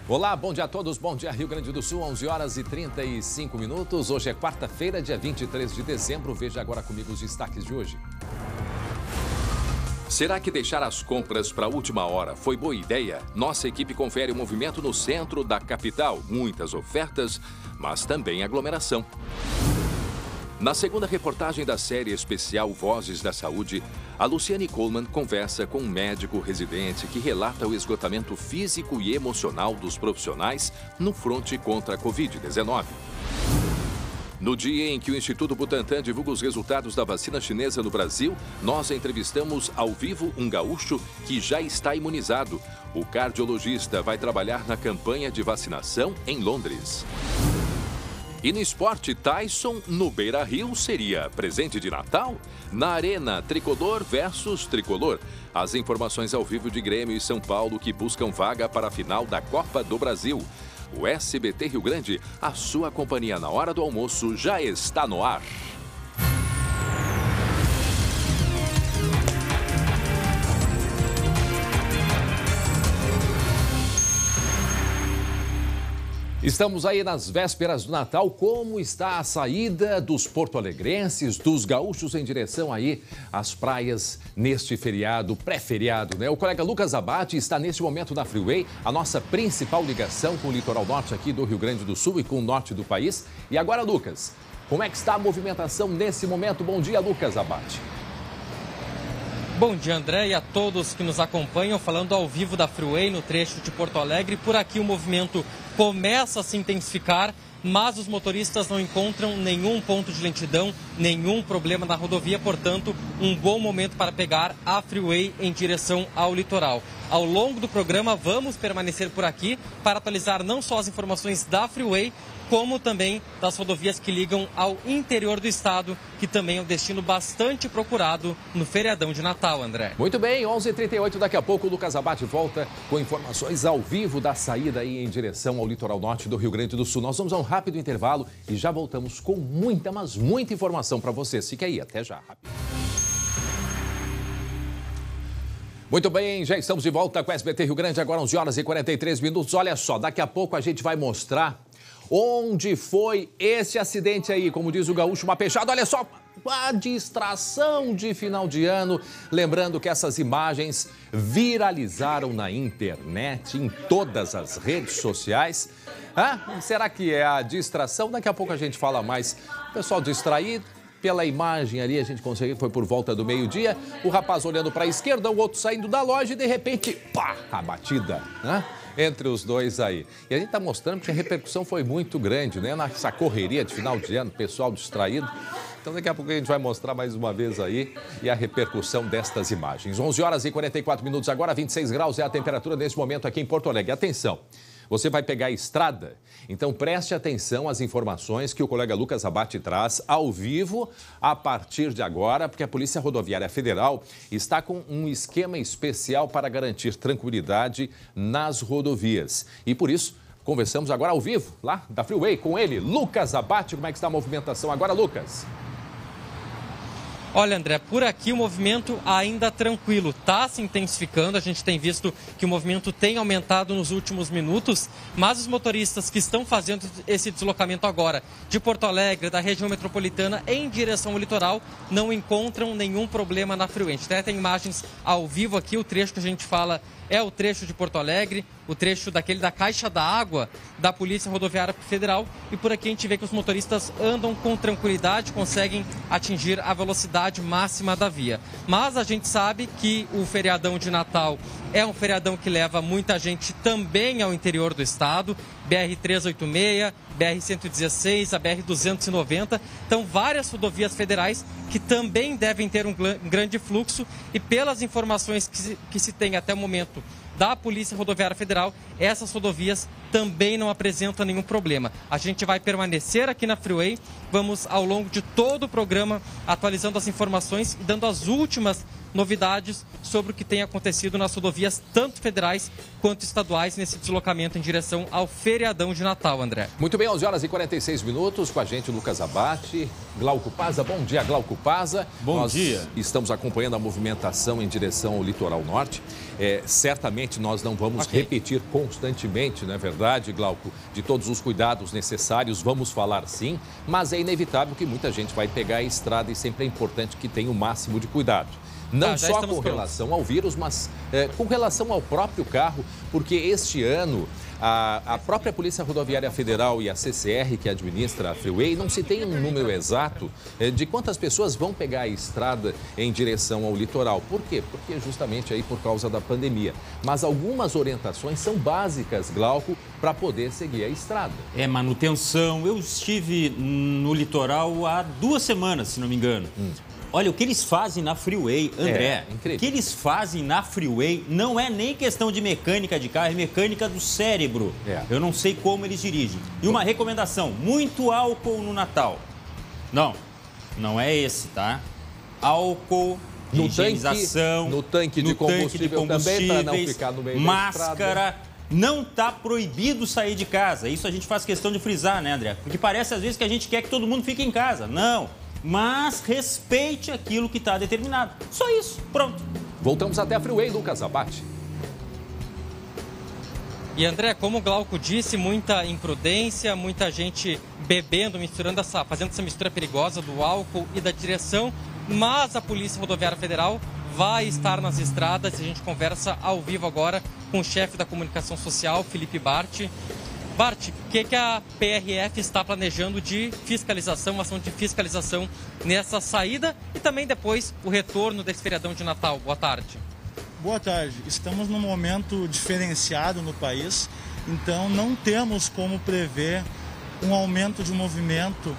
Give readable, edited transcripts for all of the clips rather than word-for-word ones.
Olá, bom dia a todos, bom dia Rio Grande do Sul, 11 horas e 35 minutos. Hoje é quarta-feira, dia 23 de dezembro. Veja agora comigo os destaques de hoje. Será que deixar as compras para a última hora foi boa ideia? Nossa equipe confere o movimento no centro da capital. Muitas ofertas, mas também aglomeração. Na segunda reportagem da série especial Vozes da Saúde, a Luciane Coleman conversa com um médico residente que relata o esgotamento físico e emocional dos profissionais no fronte contra a Covid-19. No dia em que o Instituto Butantan divulga os resultados da vacina chinesa no Brasil, nós entrevistamos ao vivo um gaúcho que já está imunizado. O cardiologista vai trabalhar na campanha de vacinação em Londres. E no esporte, Tyson no Beira-Rio seria presente de Natal? Na Arena, Tricolor versus Tricolor. As informações ao vivo de Grêmio e São Paulo que buscam vaga para a final da Copa do Brasil. O SBT Rio Grande, a sua companhia na hora do almoço, já está no ar. Estamos aí nas vésperas do Natal. Como está a saída dos porto-alegrenses, dos gaúchos em direção aí às praias neste feriado, pré-feriado, né? O colega Lucas Abate está neste momento na Freeway, a nossa principal ligação com o litoral norte aqui do Rio Grande do Sul e com o norte do país. E agora, Lucas, como é que está a movimentação nesse momento? Bom dia, Lucas Abate. Bom dia, André, e a todos que nos acompanham, falando ao vivo da Freeway no trecho de Porto Alegre. Por aqui o movimento começa a se intensificar, mas os motoristas não encontram nenhum ponto de lentidão, nenhum problema na rodovia, portanto, um bom momento para pegar a Freeway em direção ao litoral. Ao longo do programa, vamos permanecer por aqui para atualizar não só as informações da Freeway, como também das rodovias que ligam ao interior do estado, que também é um destino bastante procurado no feriadão de Natal, André. Muito bem, 11h38, daqui a pouco o Lucas Abate volta com informações ao vivo da saída aí em direção ao litoral norte do Rio Grande do Sul. Nós vamos a um rápido intervalo e já voltamos com muita, mas muita informação para vocês. Fique aí, até já. Muito bem, já estamos de volta com o SBT Rio Grande, agora 11 horas e 43 minutos. Olha só, daqui a pouco a gente vai mostrar onde foi esse acidente aí, como diz o gaúcho, uma peixada. Olha só, a distração de final de ano. Lembrando que essas imagens viralizaram na internet, em todas as redes sociais. Será que é a distração? Daqui a pouco a gente fala mais. O pessoal distraído. Pela imagem ali, a gente conseguiu, foi por volta do meio-dia, o rapaz olhando para a esquerda, o outro saindo da loja e, de repente, pá, a batida, né? Entre os dois aí. E a gente está mostrando que a repercussão foi muito grande, né? Nessa correria de final de ano, pessoal distraído. Então, daqui a pouco a gente vai mostrar mais uma vez aí e a repercussão destas imagens. 11 horas e 44 minutos agora, 26 graus é a temperatura neste momento aqui em Porto Alegre. Atenção! Você vai pegar a estrada? Então preste atenção às informações que o colega Lucas Abate traz ao vivo a partir de agora, porque a Polícia Rodoviária Federal está com um esquema especial para garantir tranquilidade nas rodovias. E por isso, conversamos agora ao vivo, lá da Freeway, com ele, Lucas Abate. Como é que está a movimentação agora, Lucas? Olha, André, por aqui o movimento ainda tranquilo, está se intensificando. A gente tem visto que o movimento tem aumentado nos últimos minutos, mas os motoristas que estão fazendo esse deslocamento agora de Porto Alegre, da região metropolitana, em direção ao litoral, não encontram nenhum problema na Freeway. A gente até tem imagens ao vivo aqui, o trecho que a gente fala é o trecho de Porto Alegre, o trecho daquele da caixa da água da Polícia Rodoviária Federal, e por aqui a gente vê que os motoristas andam com tranquilidade, conseguem atingir a velocidade máxima da via. Mas a gente sabe que o feriadão de Natal é um feriadão que leva muita gente também ao interior do estado, BR-386, BR-116, a BR-290, então várias rodovias federais que também devem ter um grande fluxo, e pelas informações que se tem até o momento da Polícia Rodoviária Federal, essas rodovias também não apresentam nenhum problema. A gente vai permanecer aqui na Freeway, vamos ao longo de todo o programa atualizando as informações e dando as últimas novidades sobre o que tem acontecido nas rodovias, tanto federais quanto estaduais, nesse deslocamento em direção ao feriadão de Natal, André. Muito bem, 11 horas e 46 minutos, com a gente Lucas Abate, Glauco Paza. Bom dia, Glauco Paza. Bom dia. Estamos acompanhando a movimentação em direção ao litoral norte. Certamente nós não vamos repetir constantemente, não é verdade, Glauco, de todos os cuidados necessários, vamos falar sim, mas é inevitável que muita gente vai pegar a estrada e sempre é importante que tenha o máximo de cuidado. Não só com relação ao vírus, mas com relação ao próprio carro, porque este ano a própria Polícia Rodoviária Federal e a CCR, que administra a Freeway, não se tem um número exato de quantas pessoas vão pegar a estrada em direção ao litoral. Por quê? Porque justamente aí por causa da pandemia. Mas algumas orientações são básicas, Glauco, para poder seguir a estrada. Manutenção. Eu estive no litoral há 2 semanas, se não me engano. Olha, o que eles fazem na Freeway, André, o que eles fazem na Freeway não é nem questão de mecânica de carro, é mecânica do cérebro. Eu não sei como eles dirigem. E uma recomendação, muito álcool no Natal. Não é esse, tá? Álcool, higienização, no tanque de combustível também, para não ficar no meio da estrada. Máscara. Não está proibido sair de casa. Isso a gente faz questão de frisar, né, André? Porque parece às vezes que a gente quer que todo mundo fique em casa. Não. Mas respeite aquilo que está determinado. Só isso, pronto. Voltamos até a Freeway, Lucas Abate. E André, como o Glauco disse, muita imprudência, muita gente bebendo, fazendo essa mistura perigosa do álcool e da direção, mas a Polícia Rodoviária Federal vai estar nas estradas e a gente conversa ao vivo agora com o chefe da comunicação social, Felipe Bart. Bart, o que a PRF está planejando de fiscalização, ação de fiscalização nessa saída e também depois o retorno desse feriadão de Natal? Boa tarde. Boa tarde. Estamos num momento diferenciado no país, então não temos como prever um aumento de movimento,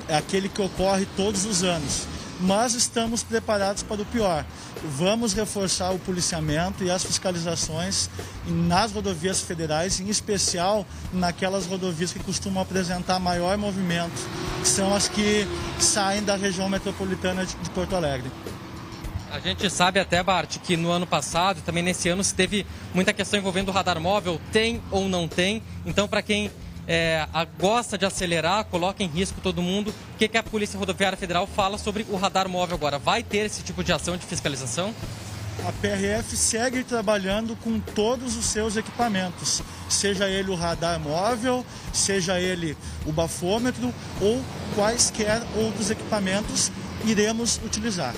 aquele que ocorre todos os anos. Mas estamos preparados para o pior. Vamos reforçar o policiamento e as fiscalizações nas rodovias federais, em especial naquelas rodovias que costumam apresentar maior movimento, que são as que saem da região metropolitana de Porto Alegre. A gente sabe até, Bart, que no ano passado e também nesse ano se teve muita questão envolvendo o radar móvel, tem ou não tem. Então, para quem gosta de acelerar, coloca em risco todo mundo. O que a Polícia Rodoviária Federal fala sobre o radar móvel agora? Vai ter esse tipo de ação de fiscalização? A PRF segue trabalhando com todos os seus equipamentos, seja ele o radar móvel, seja ele o bafômetro ou quaisquer outros equipamentos iremos utilizar.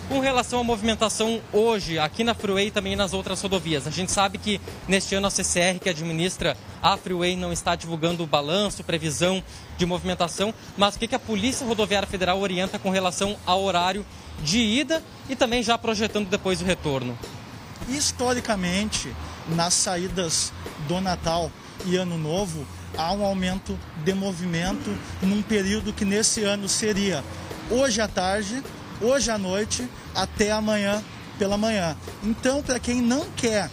Com relação à movimentação hoje, aqui na Freeway e também nas outras rodovias, a gente sabe que neste ano a CCR, que administra a Freeway, não está divulgando o balanço, previsão de movimentação, mas o que a Polícia Rodoviária Federal orienta com relação ao horário de ida e também já projetando depois o retorno? Historicamente, nas saídas do Natal e Ano Novo, há um aumento de movimento num período que nesse ano seria hoje à tarde, hoje à noite, até amanhã pela manhã. Então, para quem não quer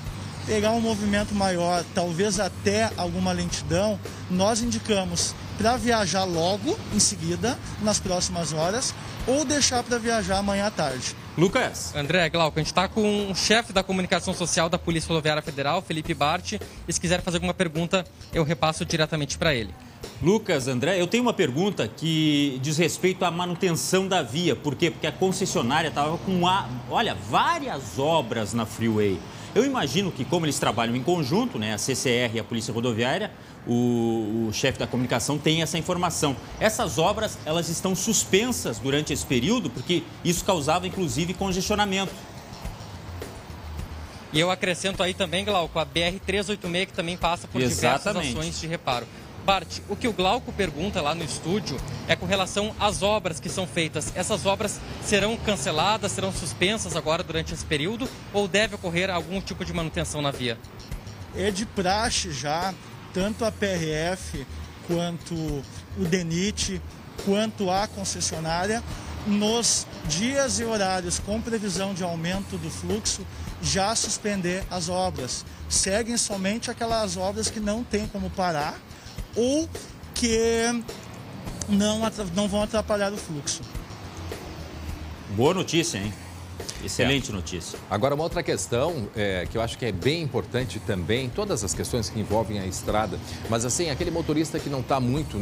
pegar um movimento maior, talvez até alguma lentidão, nós indicamos para viajar logo em seguida, nas próximas horas, ou deixar para viajar amanhã à tarde. Lucas. André, Glauco, a gente está com o chefe da comunicação social da Polícia Rodoviária Federal, Felipe Bart, e se quiser fazer alguma pergunta, eu repasso diretamente para ele. Lucas, André, eu tenho uma pergunta que diz respeito à manutenção da via. Por quê? Porque a concessionária estava com, várias obras na Freeway. Eu imagino que, como eles trabalham em conjunto, né, a CCR e a Polícia Rodoviária, o chefe da comunicação tem essa informação. Essas obras, elas estão suspensas durante esse período, porque isso causava, inclusive, congestionamento. E eu acrescento aí também, Glauco, a BR-386, que também passa por diversas ações de reparo. Bart, o que o Glauco pergunta lá no estúdio é com relação às obras que são feitas. Essas obras serão canceladas, serão suspensas agora durante esse período ou deve ocorrer algum tipo de manutenção na via? É de praxe já, tanto a PRF quanto o DENIT, quanto a concessionária, nos dias e horários com previsão de aumento do fluxo, já suspender as obras. Seguem somente aquelas obras que não tem como parar ou que não vão atrapalhar o fluxo. Boa notícia, hein? Excelente notícia. Agora, uma outra questão que eu acho que é bem importante também, todas as questões que envolvem a estrada, mas assim, aquele motorista que não está muito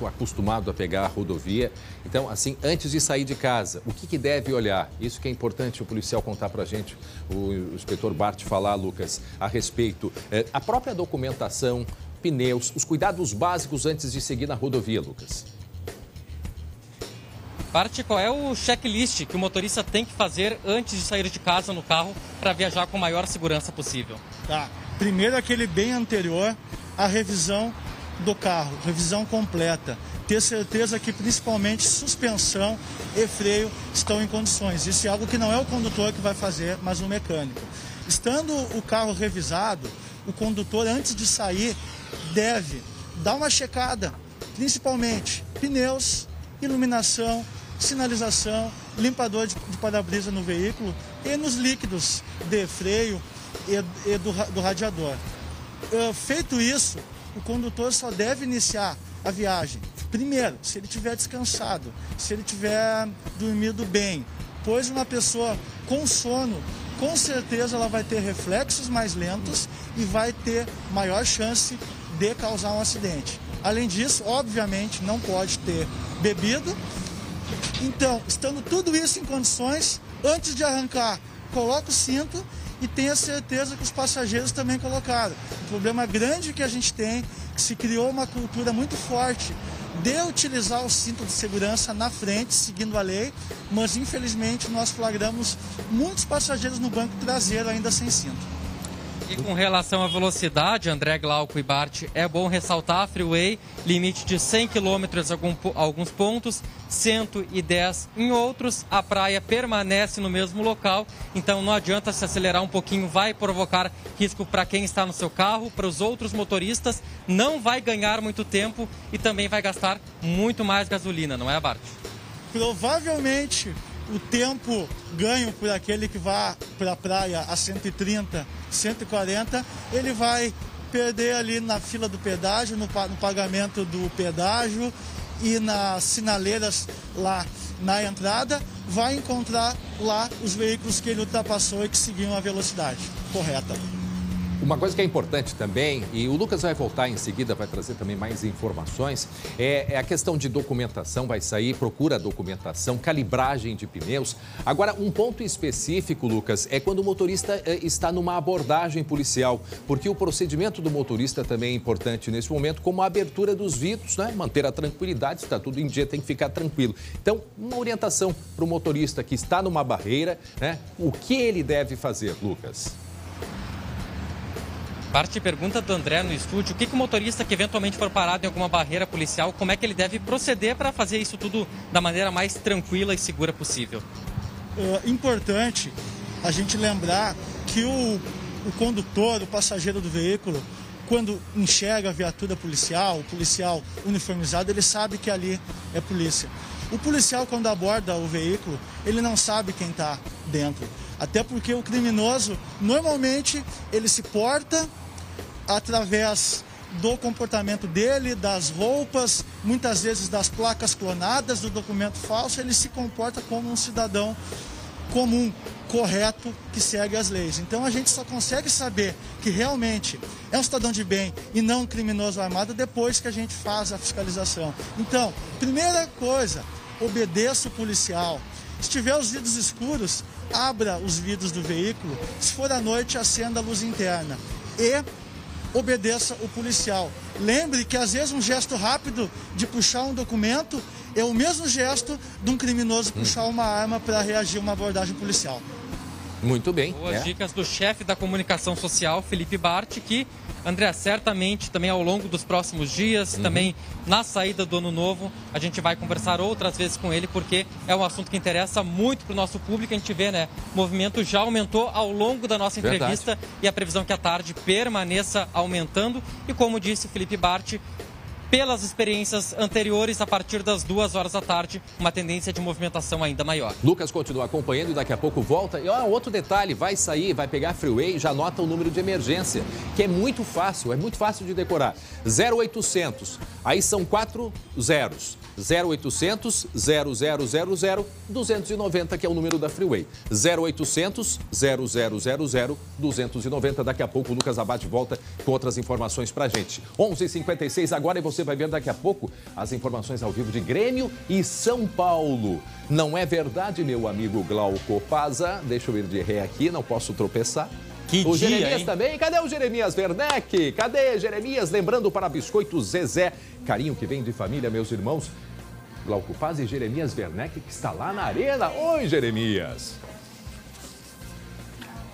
acostumado a pegar a rodovia, então, assim, antes de sair de casa, o que deve olhar? Isso que é importante o policial contar para a gente, o inspetor Bart falar, Lucas, a respeito. A própria documentação, pneus, os cuidados básicos antes de seguir na rodovia, Lucas. Bart, qual é o checklist que o motorista tem que fazer antes de sair de casa no carro para viajar com a maior segurança possível? Tá. Primeiro, aquele bem anterior, a revisão do carro, revisão completa. Ter certeza que principalmente suspensão e freio estão em condições. Isso é algo que não é o condutor que vai fazer, mas o mecânico. Estando o carro revisado, o condutor, antes de sair, deve dar uma checada, principalmente pneus, iluminação, sinalização, limpador de para-brisa no veículo e nos líquidos de freio e do radiador. Feito isso, o condutor só deve iniciar a viagem. Primeiro, se ele tiver descansado, se ele tiver dormido bem, pois uma pessoa com sono, com certeza ela vai ter reflexos mais lentos e vai ter maior chance de causar um acidente. Além disso, obviamente, não pode ter bebido. Então, estando tudo isso em condições, antes de arrancar, coloca o cinto e tenha certeza que os passageiros também colocaram. O problema grande que a gente tem, que se criou uma cultura muito forte de utilizar o cinto de segurança na frente, seguindo a lei, mas infelizmente nós flagramos muitos passageiros no banco traseiro ainda sem cinto. E com relação à velocidade, André, Glauco e Bart, é bom ressaltar a freeway, limite de 100 km em alguns pontos, 110 em outros. A praia permanece no mesmo local, então não adianta se acelerar um pouquinho, vai provocar risco para quem está no seu carro, para os outros motoristas, não vai ganhar muito tempo e também vai gastar muito mais gasolina, não é, Bart? Provavelmente o tempo ganho por aquele que vá para a praia a 130, 140, ele vai perder ali na fila do pedágio, no pagamento do pedágio e nas sinaleiras lá na entrada, vai encontrar lá os veículos que ele ultrapassou e que seguiam a velocidade correta. Uma coisa que é importante também, e o Lucas vai voltar em seguida, vai trazer também mais informações, é a questão de documentação, vai sair, procura a documentação, calibragem de pneus. Agora, um ponto específico, Lucas, é quando o motorista está numa abordagem policial, porque o procedimento do motorista também é importante nesse momento, como a abertura dos vidros, né? Manter a tranquilidade, se está tudo em dia, tem que ficar tranquilo. Então, uma orientação para o motorista que está numa barreira, né? O que ele deve fazer, Lucas? Parte pergunta do André no estúdio, o que o motorista que eventualmente for parado em alguma barreira policial, como é que ele deve proceder para fazer isso tudo da maneira mais tranquila e segura possível? É importante a gente lembrar que o condutor, o passageiro do veículo, quando enxerga a viatura policial, o policial uniformizado, ele sabe que ali é polícia. O policial, quando aborda o veículo, ele não sabe quem está dentro. Até porque o criminoso, normalmente, ele se porta através do comportamento dele, das roupas, muitas vezes das placas clonadas, do documento falso, ele se comporta como um cidadão comum, correto, que segue as leis. Então a gente só consegue saber que realmente é um cidadão de bem e não um criminoso armado depois que a gente faz a fiscalização. Então, primeira coisa, obedeça o policial. Se tiver os vidros escuros, abra os vidros do veículo. Se for à noite, acenda a luz interna. E obedeça o policial. Lembre que às vezes um gesto rápido de puxar um documento é o mesmo gesto de um criminoso puxar uma arma para reagir a uma abordagem policial. Muito bem. Boas dicas do chefe da comunicação social, Felipe Bart, que, André, certamente também ao longo dos próximos dias, também na saída do Ano Novo, a gente vai conversar outras vezes com ele, porque é um assunto que interessa muito para o nosso público. A gente vê, né, o movimento já aumentou ao longo da nossa entrevista. Verdade. E a previsão é que a tarde permaneça aumentando. E como disse Felipe Bart, pelas experiências anteriores, a partir das 2 horas da tarde, uma tendência de movimentação ainda maior. Lucas continua acompanhando e daqui a pouco volta. E outro detalhe, vai sair, vai pegar a freeway, já anota o número de emergência, que é muito fácil de decorar. 0800, aí são 4 zeros. 0800 000 290, que é o número da Freeway. 0800 000 290. Daqui a pouco o Lucas Abate volta com outras informações pra gente. 11h56 agora e você vai ver daqui a pouco as informações ao vivo de Grêmio e São Paulo. Não é verdade, meu amigo Glauco Paza? Deixa eu ir de ré aqui, não posso tropeçar. Que o dia, Jeremias hein? também. Cadê o Jeremias Werneck? Cadê Jeremias? Lembrando para Biscoito Zezé. Carinho que vem de família, meus irmãos. Glauco Paz e Jeremias Werneck, que está lá na arena. Oi, Jeremias.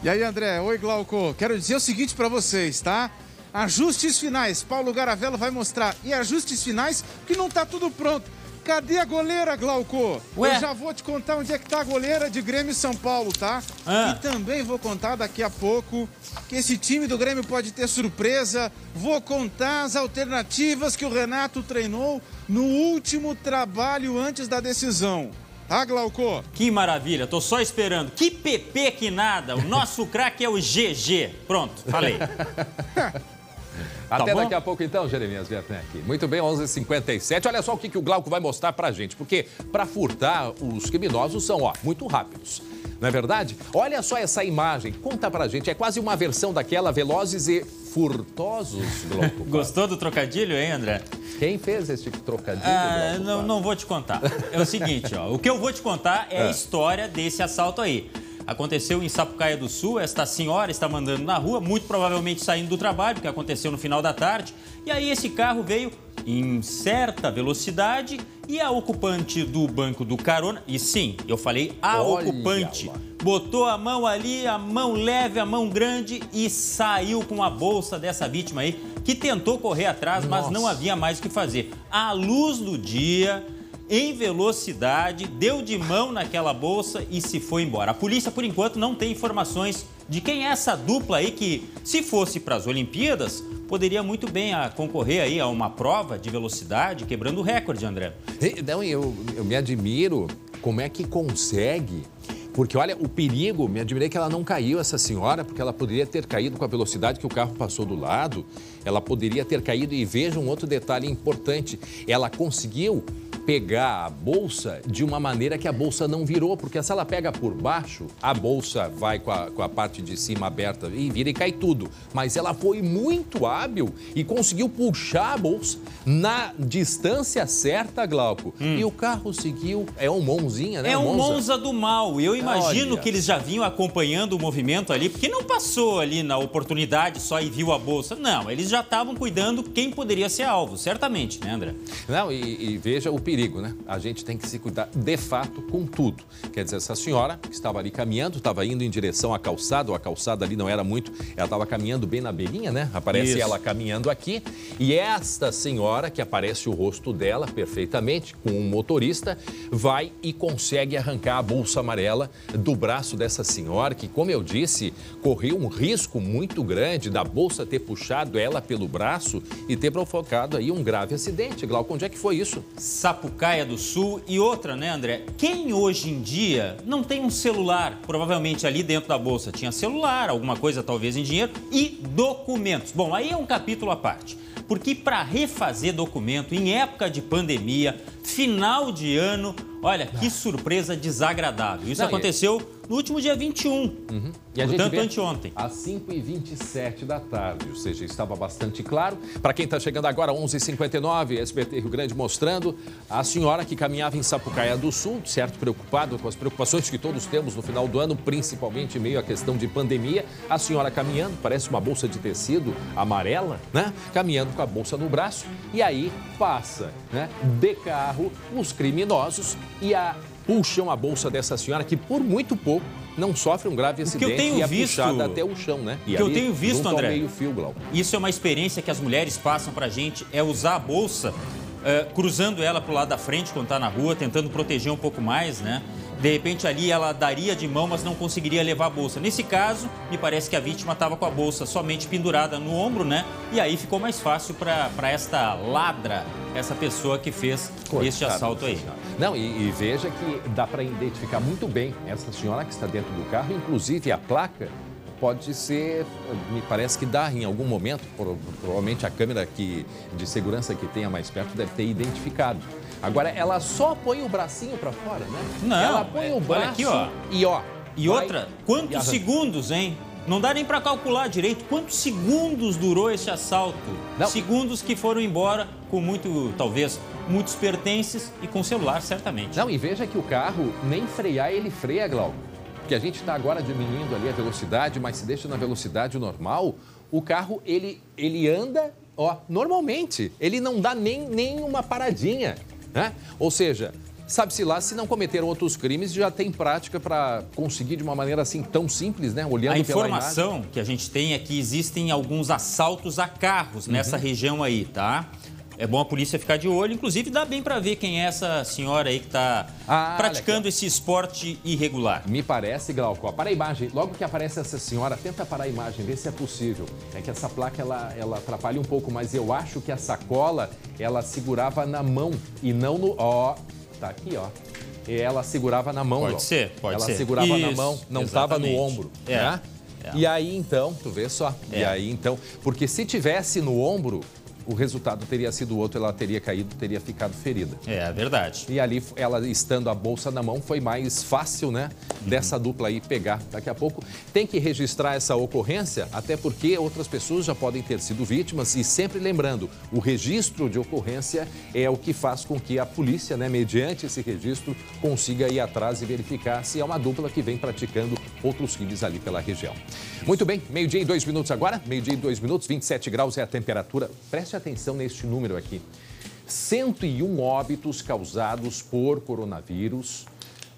E aí, André? Oi, Glauco. Quero dizer o seguinte para vocês, tá? Ajustes finais. Paulo Garavello vai mostrar. E ajustes finais que não tá tudo pronto. Cadê a goleira, Glauco? Ué? Eu já vou te contar onde é que tá a goleira de Grêmio e São Paulo, tá? E também vou contar daqui a pouco que esse time do Grêmio pode ter surpresa. Vou contar as alternativas que o Renato treinou no último trabalho antes da decisão. Tá, Glauco? Que maravilha, tô só esperando. Que PP que nada, o nosso craque é o GG. Pronto, falei. Até bom? daqui a pouco então, Jeremias Werneck. Muito bem, 11h57. Olha só o que o Glauco vai mostrar pra gente, porque para furtar, os criminosos são, muito rápidos. Não é verdade? Olha só essa imagem, conta pra gente, é quase uma versão daquela Velozes e Furtosos, Glauco. Gostou do trocadilho, hein, André? Quem fez esse trocadilho, Glauco? Não vou te contar. É o seguinte, o que eu vou te contar é a história desse assalto aí. Aconteceu em Sapucaia do Sul, esta senhora está mandando na rua, muito provavelmente saindo do trabalho, porque aconteceu no final da tarde. E aí esse carro veio em certa velocidade e a ocupante do banco do carona, e sim, eu falei ocupante, botou a mão ali, a mão leve, a mão grande e saiu com a bolsa dessa vítima aí, que tentou correr atrás, mas não havia mais o que fazer. À luz do dia, em velocidade, deu de mão naquela bolsa e se foi embora. A polícia, por enquanto, não tem informações de quem é essa dupla aí que, se fosse para as Olimpíadas, poderia muito bem concorrer aí a uma prova de velocidade, quebrando o recorde, André. Não, eu me admiro como é que consegue. Porque, olha, o perigo, me admirei que ela não caiu, essa senhora, porque ela poderia ter caído com a velocidade que o carro passou do lado. Ela poderia ter caído e veja um outro detalhe importante. Ela conseguiu pegar a bolsa de uma maneira que a bolsa não virou, porque se ela pega por baixo, a bolsa vai com a parte de cima aberta e vira e cai tudo. Mas ela foi muito hábil e conseguiu puxar a bolsa na distância certa, Glauco. E o carro seguiu, é um Monzinha, né? É um Monza do mal. Eu imagino que eles já vinham acompanhando o movimento ali, porque não passou ali na oportunidade só e viu a bolsa. Não, eles já estavam cuidando quem poderia ser alvo, certamente, né, André? Não, e veja o perigo, né? A gente tem que se cuidar de fato com tudo. Quer dizer, essa senhora que estava ali caminhando, estava indo em direção à calçada, ou a calçada ali não era muito, ela estava caminhando bem na beirinha, né? Aparece ela caminhando aqui e esta senhora, que aparece o rosto dela perfeitamente, com um motorista, vai e consegue arrancar a bolsa amarela do braço dessa senhora, que, como eu disse, correu um risco muito grande da bolsa ter puxado ela pelo braço e ter provocado aí um grave acidente. Glauco, onde é que foi isso? Sapucaia do Sul e outra, né, André? Quem hoje em dia não tem um celular, provavelmente ali dentro da bolsa tinha celular, alguma coisa talvez em dinheiro e documentos. Bom, aí é um capítulo à parte, porque para refazer documento em época de pandemia, final de ano, olha, que surpresa desagradável. Isso aconteceu no último dia 21, E a portanto, gente vê anteontem. às 5h27 da tarde, ou seja, estava bastante claro. Para quem está chegando agora, 11h59, SBT Rio Grande mostrando a senhora que caminhava em Sapucaia do Sul, certo, preocupada com as preocupações que todos temos no final do ano, principalmente em meio à questão de pandemia. A senhora caminhando, parece uma bolsa de tecido amarela, né? Caminhando com a bolsa no braço e aí passa, né, de carro os criminosos e puxam a bolsa dessa senhora que por muito pouco não sofre um grave acidente e é puxada até o chão, né? E o que eu tenho visto, André, meio fio, Glauco. Isso é uma experiência que as mulheres passam pra gente, é usar a bolsa, cruzando ela pro lado da frente quando tá na rua, tentando proteger um pouco mais, né? De repente ali ela daria de mão, mas não conseguiria levar a bolsa. Nesse caso, me parece que a vítima estava com a bolsa somente pendurada no ombro, né? E aí ficou mais fácil para esta ladra, essa pessoa que fez este assalto aí. Não, e veja que dá para identificar muito bem essa senhora que está dentro do carro, inclusive a placa pode ser, me parece que dá em algum momento, provavelmente a câmera de segurança que tenha mais perto deve ter identificado. Agora, ela só põe o bracinho para fora, né? Não. Ela põe o braço aqui, ó. E outra, quantos segundos, hein? Não dá nem para calcular direito quantos segundos durou esse assalto. Não. Segundos que foram embora com talvez, muitos pertences e com celular, certamente. Não, e veja que o carro, nem frear, ele freia, Glauco. Porque a gente está agora diminuindo ali a velocidade, mas se deixa na velocidade normal, o carro, ele anda, normalmente. Ele não dá nem uma paradinha, né? Ou seja, sabe-se lá, se não cometeram outros crimes, já tem prática para conseguir de uma maneira assim tão simples, né? Olhando a informação pela imagem que a gente tem é que existem alguns assaltos a carros nessa região aí, tá? É bom a polícia ficar de olho, inclusive dá bem para ver quem é essa senhora aí que está praticando esse esporte irregular. Me parece, Glauco, para a imagem, logo que aparece essa senhora, tenta parar a imagem, ver se é possível. É que essa placa, ela atrapalha um pouco, mas eu acho que a sacola, ela segurava na mão e não no... Tá aqui, ela segurava na mão. Pode ser. Ela segurava na mão, não estava no ombro. Né? E aí, então, tu vê só. E aí, então, porque se tivesse no ombro, o resultado teria sido outro, ela teria caído, teria ficado ferida. É verdade. E ali, ela estando a bolsa na mão, foi mais fácil, né, dessa dupla aí pegar. Daqui a pouco tem que registrar essa ocorrência, até porque outras pessoas já podem ter sido vítimas. E sempre lembrando, o registro de ocorrência é o que faz com que a polícia, né, mediante esse registro, consiga ir atrás e verificar se é uma dupla que vem praticando outros crimes ali pela região. Muito bem, 12:02 agora, 12:02, 27 graus é a temperatura. Preste atenção neste número aqui. 101 óbitos causados por coronavírus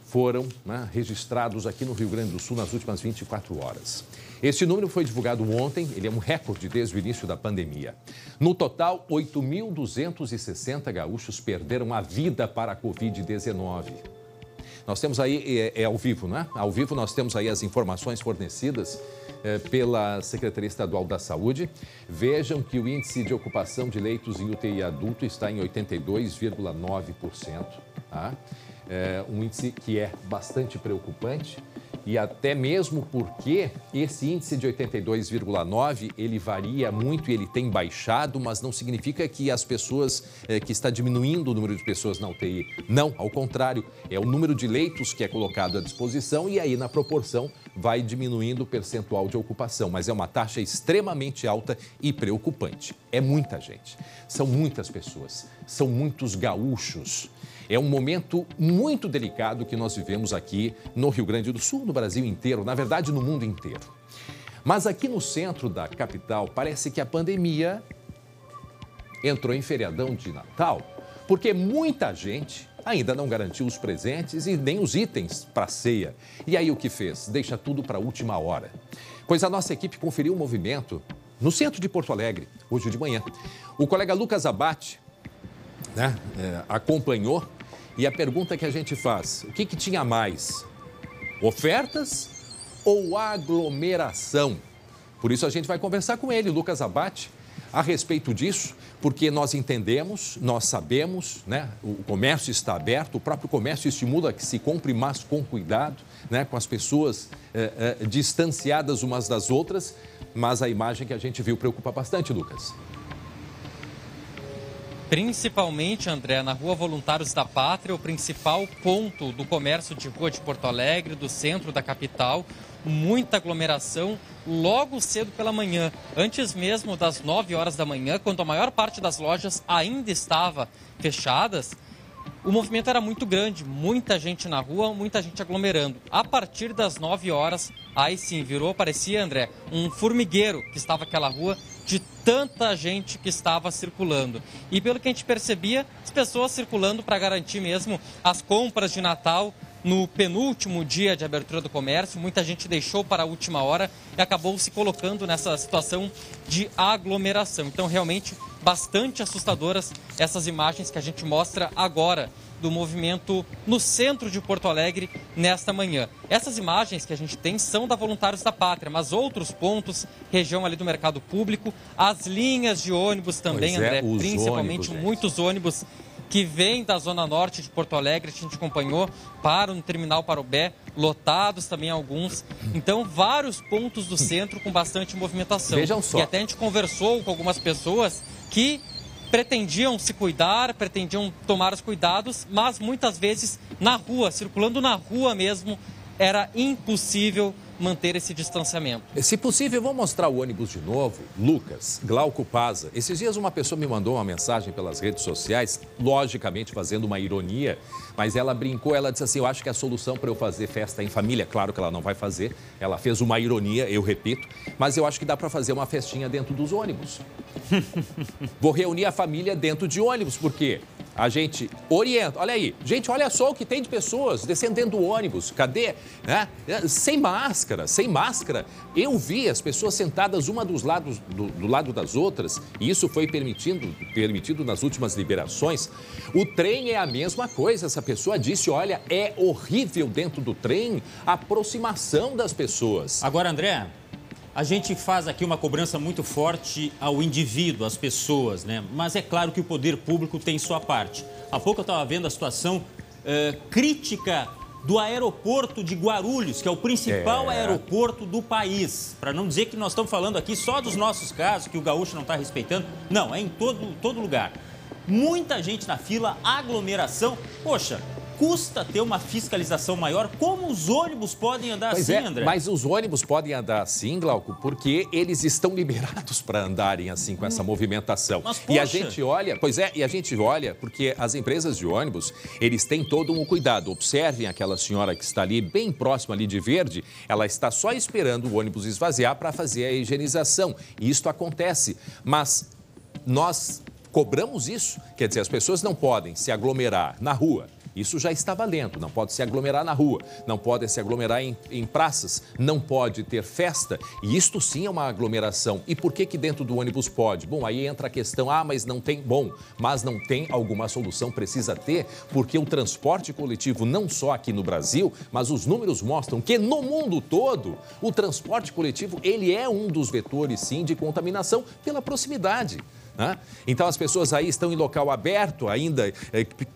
foram registrados aqui no Rio Grande do Sul nas últimas 24 horas. Este número foi divulgado ontem, ele é um recorde desde o início da pandemia. No total, 8.260 gaúchos perderam a vida para a Covid-19. Nós temos aí, ao vivo, né? Ao vivo nós temos aí as informações fornecidas pela Secretaria Estadual da Saúde. Vejam que o índice de ocupação de leitos em UTI adulto está em 82,9%. Tá? Um índice que é bastante preocupante. E até mesmo porque esse índice de 82,9, ele varia muito e ele tem baixado, mas não significa que as pessoas, que está diminuindo o número de pessoas na UTI. Não, ao contrário, é o número de leitos que é colocado à disposição e aí na proporção vai diminuindo o percentual de ocupação. Mas é uma taxa extremamente alta e preocupante. É muita gente, são muitas pessoas, são muitos gaúchos. É um momento muito delicado que nós vivemos aqui no Rio Grande do Sul, no Brasil inteiro, na verdade no mundo inteiro. Mas aqui no centro da capital, parece que a pandemia entrou em feriadão de Natal, porque muita gente ainda não garantiu os presentes e nem os itens para a ceia. E aí o que fez? Deixa tudo para a última hora. Pois a nossa equipe conferiu o movimento no centro de Porto Alegre, hoje de manhã. O colega Lucas Abate acompanhou. E a pergunta que a gente faz, o que tinha mais? Ofertas ou aglomeração? Por isso a gente vai conversar com ele, Lucas Abate, a respeito disso, porque nós entendemos, nós sabemos, né? O comércio está aberto, o próprio comércio estimula que se compre, mas com cuidado, né? Com as pessoas distanciadas umas das outras, mas a imagem que a gente viu preocupa bastante, Lucas. Principalmente, André, na Rua Voluntários da Pátria, o principal ponto do comércio de rua de Porto Alegre, do centro da capital, muita aglomeração logo cedo pela manhã, antes mesmo das 9 horas da manhã, quando a maior parte das lojas ainda estava fechadas. O movimento era muito grande, muita gente na rua, muita gente aglomerando. A partir das 9 horas, aí sim, parecia, André, um formigueiro que estava aquela rua, de tanta gente que estava circulando. E pelo que a gente percebia, as pessoas circulando para garantir mesmo as compras de Natal no penúltimo dia de abertura do comércio. Muita gente deixou para a última hora e acabou se colocando nessa situação de aglomeração. Então, realmente, bastante assustadoras essas imagens que a gente mostra agora do movimento no centro de Porto Alegre nesta manhã. Essas imagens que a gente tem são da Voluntários da Pátria, mas outros pontos, região ali do mercado público, as linhas de ônibus também, André, principalmente muitos ônibus que vêm da zona norte de Porto Alegre, a gente acompanhou, param no terminal Parobé, lotados também alguns. Então, vários pontos do centro com bastante movimentação. Vejam só. E até a gente conversou com algumas pessoas que pretendiam se cuidar, pretendiam tomar os cuidados, mas muitas vezes na rua, circulando na rua mesmo, era impossível manter esse distanciamento. Se possível, vou mostrar o ônibus de novo. Lucas, Glauco Paza. Esses dias uma pessoa me mandou uma mensagem pelas redes sociais, logicamente fazendo uma ironia, mas ela brincou, ela disse assim, eu acho que a solução para eu fazer festa em família, claro que ela não vai fazer, ela fez uma ironia, eu repito, mas eu acho que dá para fazer uma festinha dentro dos ônibus. Vou reunir a família dentro de ônibus, por quê? A gente orienta, olha aí, gente, olha só o que tem de pessoas descendo dentro do ônibus, cadê? Né? Sem máscara. Eu vi as pessoas sentadas uma dos lados, do lado das outras, e isso foi permitido nas últimas liberações. O trem é a mesma coisa, essa pessoa disse, olha, é horrível dentro do trem a aproximação das pessoas. Agora, André, a gente faz aqui uma cobrança muito forte ao indivíduo, às pessoas, né? Mas é claro que o poder público tem sua parte. Há pouco eu estava vendo a situação crítica do aeroporto de Guarulhos, que é o principal aeroporto do país. Para não dizer que nós estamos falando aqui só dos nossos casos, que o gaúcho não está respeitando. Não, é em todo lugar. Muita gente na fila, aglomeração. Poxa, custa ter uma fiscalização maior. Como os ônibus podem andar assim, André? Mas os ônibus podem andar assim, Glauco, porque eles estão liberados para andarem assim com essa movimentação. Mas, poxa. E a gente olha, porque as empresas de ônibus, eles têm todo um cuidado. Observem aquela senhora que está ali, bem próxima ali de verde, ela está só esperando o ônibus esvaziar para fazer a higienização. E isso acontece, mas nós cobramos isso, quer dizer, as pessoas não podem se aglomerar na rua. Isso já está valendo, não pode se aglomerar na rua, não pode se aglomerar em praças, não pode ter festa, e isto sim é uma aglomeração. E por que dentro do ônibus pode? Bom, aí entra a questão, mas não tem, mas não tem alguma solução, precisa ter, porque o transporte coletivo, não só aqui no Brasil, mas os números mostram que no mundo todo, o transporte coletivo, ele é um dos vetores, sim, de contaminação pela proximidade. Então as pessoas aí estão em local aberto, ainda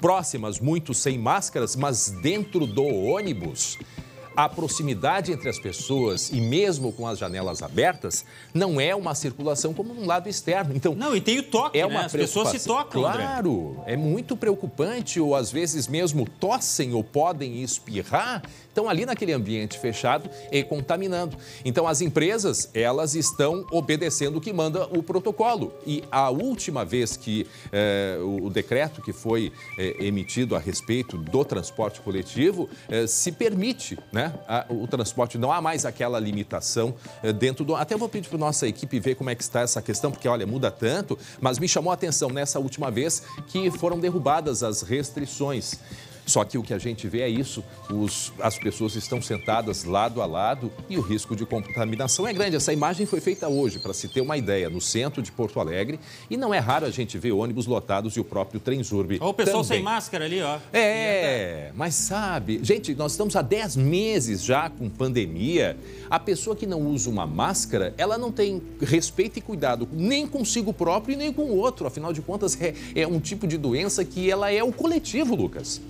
próximas, muitos sem máscaras, mas dentro do ônibus, a proximidade entre as pessoas e mesmo com as janelas abertas não é uma circulação como no lado externo. Então, não, e tem o toque, né? As pessoas se tocam, claro, André. É muito preocupante, ou às vezes mesmo tossem ou podem espirrar, estão ali naquele ambiente fechado e contaminando. Então as empresas, elas estão obedecendo o que manda o protocolo. E a última vez que o decreto que foi emitido a respeito do transporte coletivo se permite, né? O transporte, não há mais aquela limitação dentro do... Até vou pedir para a nossa equipe ver como é que está essa questão, porque, olha, muda tanto, mas me chamou a atenção nessa última vez que foram derrubadas as restrições. Só que o que a gente vê é isso, as pessoas estão sentadas lado a lado e o risco de contaminação é grande. Essa imagem foi feita hoje, para se ter uma ideia, no centro de Porto Alegre, e não é raro a gente ver ônibus lotados e o próprio Transurb. Olha o pessoal também. Sem máscara ali, ó. Mas sabe, gente, nós estamos há 10 meses já com pandemia. A pessoa que não usa uma máscara, ela não tem respeito e cuidado nem consigo próprio e nem com o outro. Afinal de contas, é um tipo de doença que ela é o coletivo, Lucas.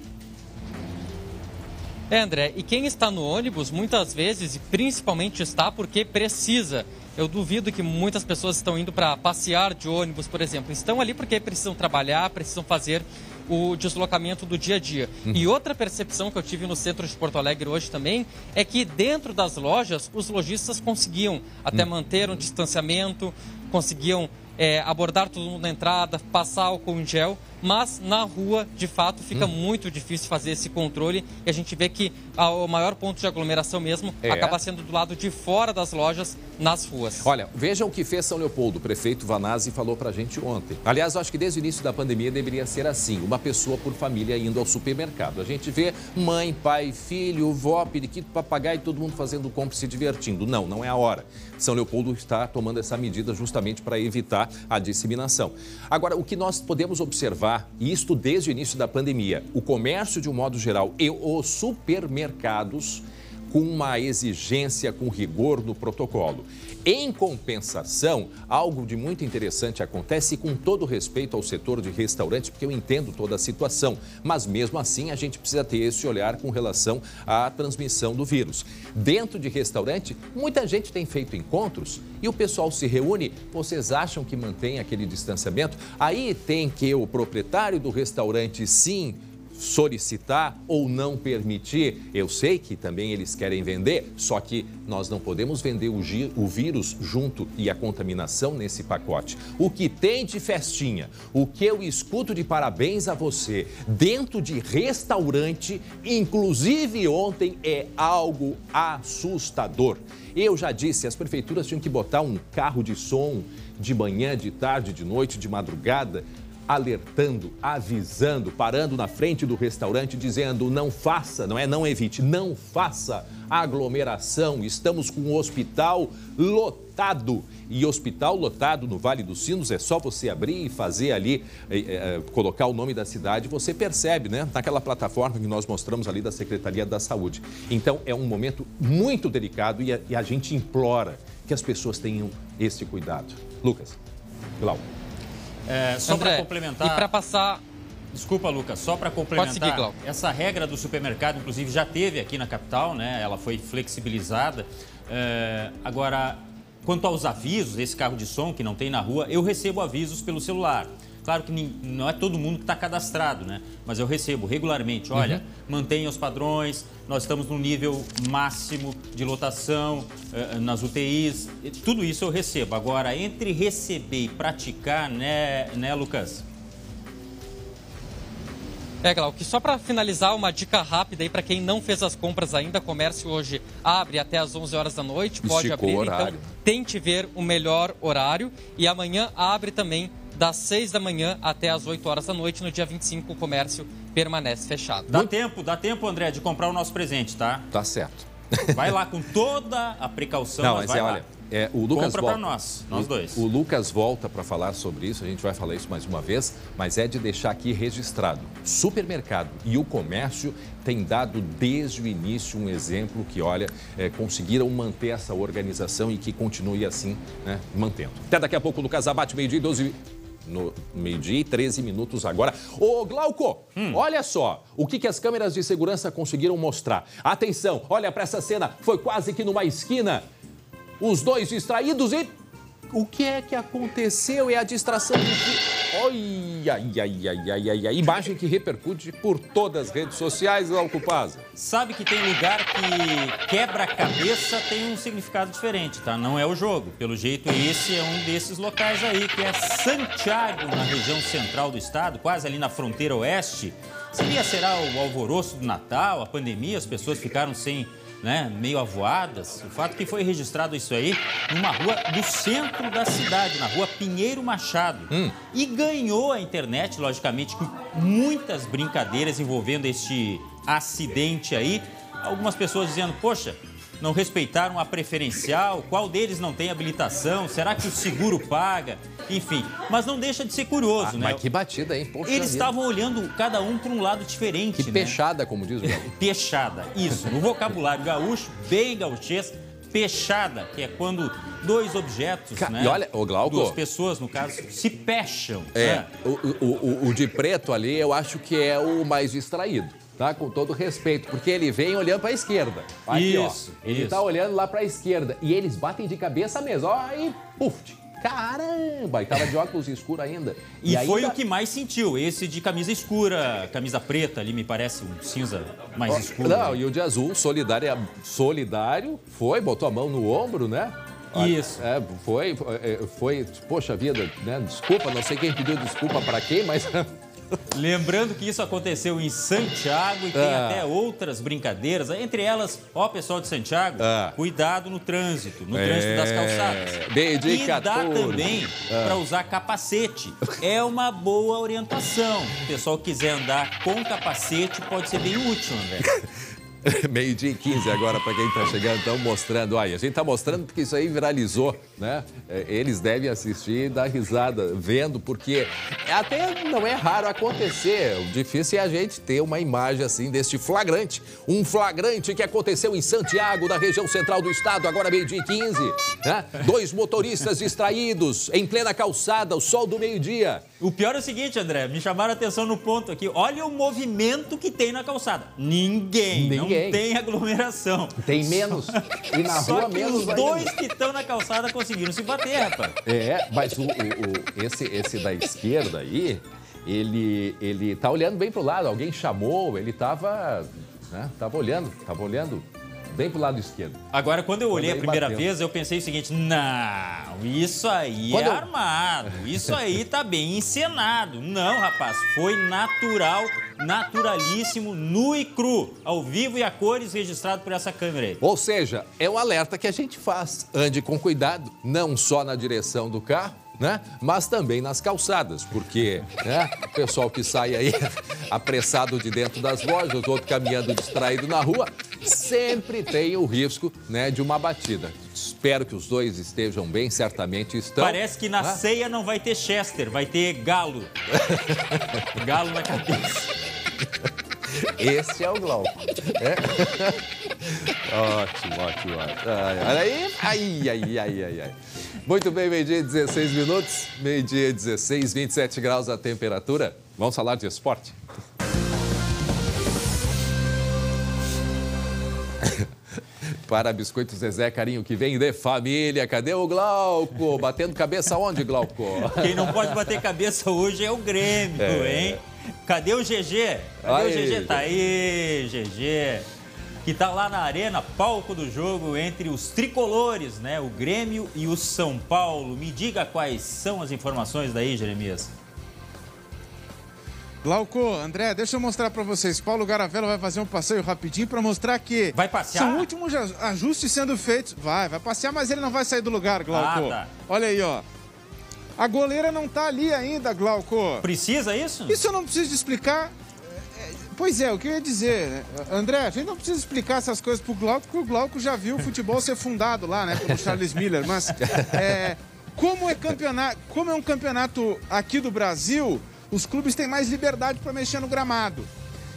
André, e quem está no ônibus, muitas vezes, e principalmente está porque precisa. Eu duvido que muitas pessoas estão indo para passear de ônibus, por exemplo. Estão ali porque precisam trabalhar, precisam fazer o deslocamento do dia a dia. E outra percepção que eu tive no centro de Porto Alegre hoje também é que dentro das lojas, os lojistas conseguiam até manter um distanciamento, conseguiam abordar todo mundo na entrada, passar álcool em gel, mas na rua, de fato, fica muito difícil fazer esse controle e a gente vê que o maior ponto de aglomeração mesmo acaba sendo do lado de fora das lojas, nas ruas. Olha, veja o que fez São Leopoldo. O prefeito Vanazzi falou pra gente ontem. Aliás, eu acho que desde o início da pandemia deveria ser assim, uma pessoa por família indo ao supermercado. A gente vê mãe, pai, filho, vó, periquito, papagaio, todo mundo fazendo compra e se divertindo. Não é a hora. São Leopoldo está tomando essa medida justamente para evitar a disseminação. Agora, o que nós podemos observar, e isto desde o início da pandemia, o comércio de um modo geral e os supermercados com uma exigência, com rigor no protocolo. Em compensação, algo de muito interessante acontece, com todo respeito ao setor de restaurantes, porque eu entendo toda a situação, mas mesmo assim a gente precisa ter esse olhar com relação à transmissão do vírus. Dentro de restaurante, muita gente tem feito encontros e o pessoal se reúne. Vocês acham que mantém aquele distanciamento? Aí tem que o proprietário do restaurante, sim, solicitar ou não permitir. Eu sei que também eles querem vender, só que nós não podemos vender o vírus junto e a contaminação nesse pacote. O que tem de festinha, o que eu escuto de parabéns a você dentro de restaurante, inclusive ontem, é algo assustador. Eu já disse, as prefeituras tinham que botar um carro de som de manhã, de tarde, de noite, de madrugada, alertando, avisando, parando na frente do restaurante, dizendo não faça, não evite, não faça aglomeração. Estamos com o hospital lotado. E hospital lotado no Vale dos Sinos, é só você abrir e fazer ali, colocar o nome da cidade, você percebe, né? Naquela plataforma que nós mostramos ali da Secretaria da Saúde. Então, é um momento muito delicado e a gente implora que as pessoas tenham esse cuidado. Lucas, Glauco. Só para complementar... E para passar... Desculpa, Lucas, só para complementar, Pode seguir, Glauco. Essa regra do supermercado, inclusive, já teve aqui na capital, né? Ela foi flexibilizada. Agora, quanto aos avisos, esse carro de som que não tem na rua, eu recebo avisos pelo celular. Claro que não é todo mundo que está cadastrado, né? Mas eu recebo regularmente. Olha, mantenha os padrões, nós estamos no nível máximo de lotação nas UTIs. Tudo isso eu recebo. Agora, entre receber e praticar, né Lucas? Glauco, só para finalizar, uma dica rápida aí para quem não fez as compras ainda. O comércio hoje abre até às 11 horas da noite, pode abrir, então tente ver o melhor horário. E amanhã abre também das 6 da manhã até às 8 horas da noite. No dia 25 o comércio permanece fechado. Dá tempo, André, de comprar o nosso presente, tá? Tá certo. Vai lá com toda a precaução, não, mas vai lá. Olha, o Lucas compra volta. para nós dois. O Lucas volta para falar sobre isso, a gente vai falar isso mais uma vez, mas é de deixar aqui registrado. Supermercado e o comércio têm dado desde o início um exemplo que, olha, conseguiram manter essa organização e que continue assim, né, mantendo. Até daqui a pouco, Lucas Abate, meio-dia e 12... No meio-dia e 13 minutos agora. Ô, Glauco, olha só o que as câmeras de segurança conseguiram mostrar. Atenção, olha para essa cena, foi quase que numa esquina. Os dois distraídos e... O que é que aconteceu? É a distração de... Ai, imagem que repercute por todas as redes sociais, Glauco Pazza. Sabe que tem lugar que quebra-cabeça tem um significado diferente, tá? Não é o jogo. Pelo jeito, esse é um desses locais aí, que é Santiago, na região central do estado, quase ali na fronteira oeste. Será o alvoroço do Natal, a pandemia, as pessoas ficaram sem... meio avoadas. O fato que foi registrado isso aí numa rua do centro da cidade, na rua Pinheiro Machado. E ganhou a internet, logicamente, com muitas brincadeiras envolvendo este acidente aí. Algumas pessoas dizendo, poxa, não respeitaram a preferencial, qual deles não tem habilitação, será que o seguro paga? Enfim, mas não deixa de ser curioso, né? Mas que batida, hein? Poxa, eles estavam olhando cada um para um lado diferente, que peixada, como diz o Gaúcho. Peixada, isso. No vocabulário gaúcho, bem gauchês, peixada, que é quando dois objetos, E olha, o Glauco, duas pessoas, no caso, se pecham. O de preto ali, eu acho que é o mais distraído. Tá? Com todo respeito, porque ele vem olhando para a esquerda. Aqui, isso, ó. Ele tá olhando lá para a esquerda e eles batem de cabeça mesmo. Ó, aí, puf! Caramba! E tava de óculos escuro ainda. E foi o que mais sentiu, esse de camisa escura, camisa preta ali, me parece um cinza mais escuro. Não, e o de azul, solidário, foi, botou a mão no ombro, né? Isso. Foi, poxa vida, né? Desculpa, não sei quem pediu desculpa para quem, mas... Lembrando que isso aconteceu em Santiago e tem até outras brincadeiras. Entre elas, pessoal de Santiago, cuidado no trânsito das calçadas. E dá também para usar capacete. É uma boa orientação. Se o pessoal quiser andar com capacete, pode ser bem útil, André. Meio-dia e 15 agora, para quem está chegando, então mostrando. Aí, a gente está mostrando porque isso aí viralizou, né? Eles devem assistir e dar risada vendo, porque até não é raro acontecer. O difícil é a gente ter uma imagem assim deste flagrante. Um flagrante que aconteceu em Santiago, na região central do estado, agora meio-dia e 15. Né? 2 motoristas distraídos em plena calçada, o sol do meio-dia. O pior é o seguinte, André, me chamaram a atenção no ponto aqui. Olha o movimento que tem na calçada. Ninguém. Não tem aglomeração. Tem menos. E na rua menos. Os 2 que estão na calçada conseguiram se bater, rapaz. Mas esse da esquerda aí, ele tá olhando bem pro lado. Alguém chamou, ele tava olhando bem pro lado esquerdo. Agora, quando eu olhei a primeira vez, eu pensei o seguinte: não, isso aí é armado, isso aí tá bem encenado. Não, rapaz, foi natural, naturalíssimo, nu e cru, ao vivo e a cores, registrado por essa câmera aí. Ou seja, é o alerta que a gente faz. Ande com cuidado, não só na direção do carro, né? Mas também nas calçadas, porque o pessoal que sai aí apressado de dentro das lojas, outro caminhando distraído na rua, sempre tem o risco, né, de uma batida. Espero que os 2 estejam bem, certamente estão. Parece que na ceia não vai ter Chester, vai ter galo. Galo na cabeça. Esse é o Glauco. Ótimo. Olha aí. Ai. Muito bem, meio-dia e 16 minutos. Meio-dia e 16, 27 graus a temperatura. Vamos falar de esporte? Para Biscoito Zezé, carinho que vem de família. Cadê o Glauco? Batendo cabeça onde, Glauco? Quem não pode bater cabeça hoje é o Grêmio, hein? Cadê o GG? Cadê o GG? Tá aí, GG. Que tá lá na arena, palco do jogo entre os tricolores, né? O Grêmio e o São Paulo. Me diga quais são as informações daí, Jeremias. Glauco, André, deixa eu mostrar para vocês. Paulo Garavella vai fazer um passeio rapidinho para mostrar que... Vai passear? São últimos ajustes sendo feitos. Vai passear, mas ele não vai sair do lugar, Glauco. Tá. Olha aí, ó. A goleira não tá ali ainda, Glauco. Precisa isso? Isso eu não preciso de explicar. Pois é, o que eu ia dizer, né? André, a gente não precisa explicar essas coisas pro Glauco, porque o Glauco já viu o futebol ser fundado lá, né, pelo Charles Miller. Mas como é um campeonato aqui do Brasil, os clubes têm mais liberdade para mexer no gramado.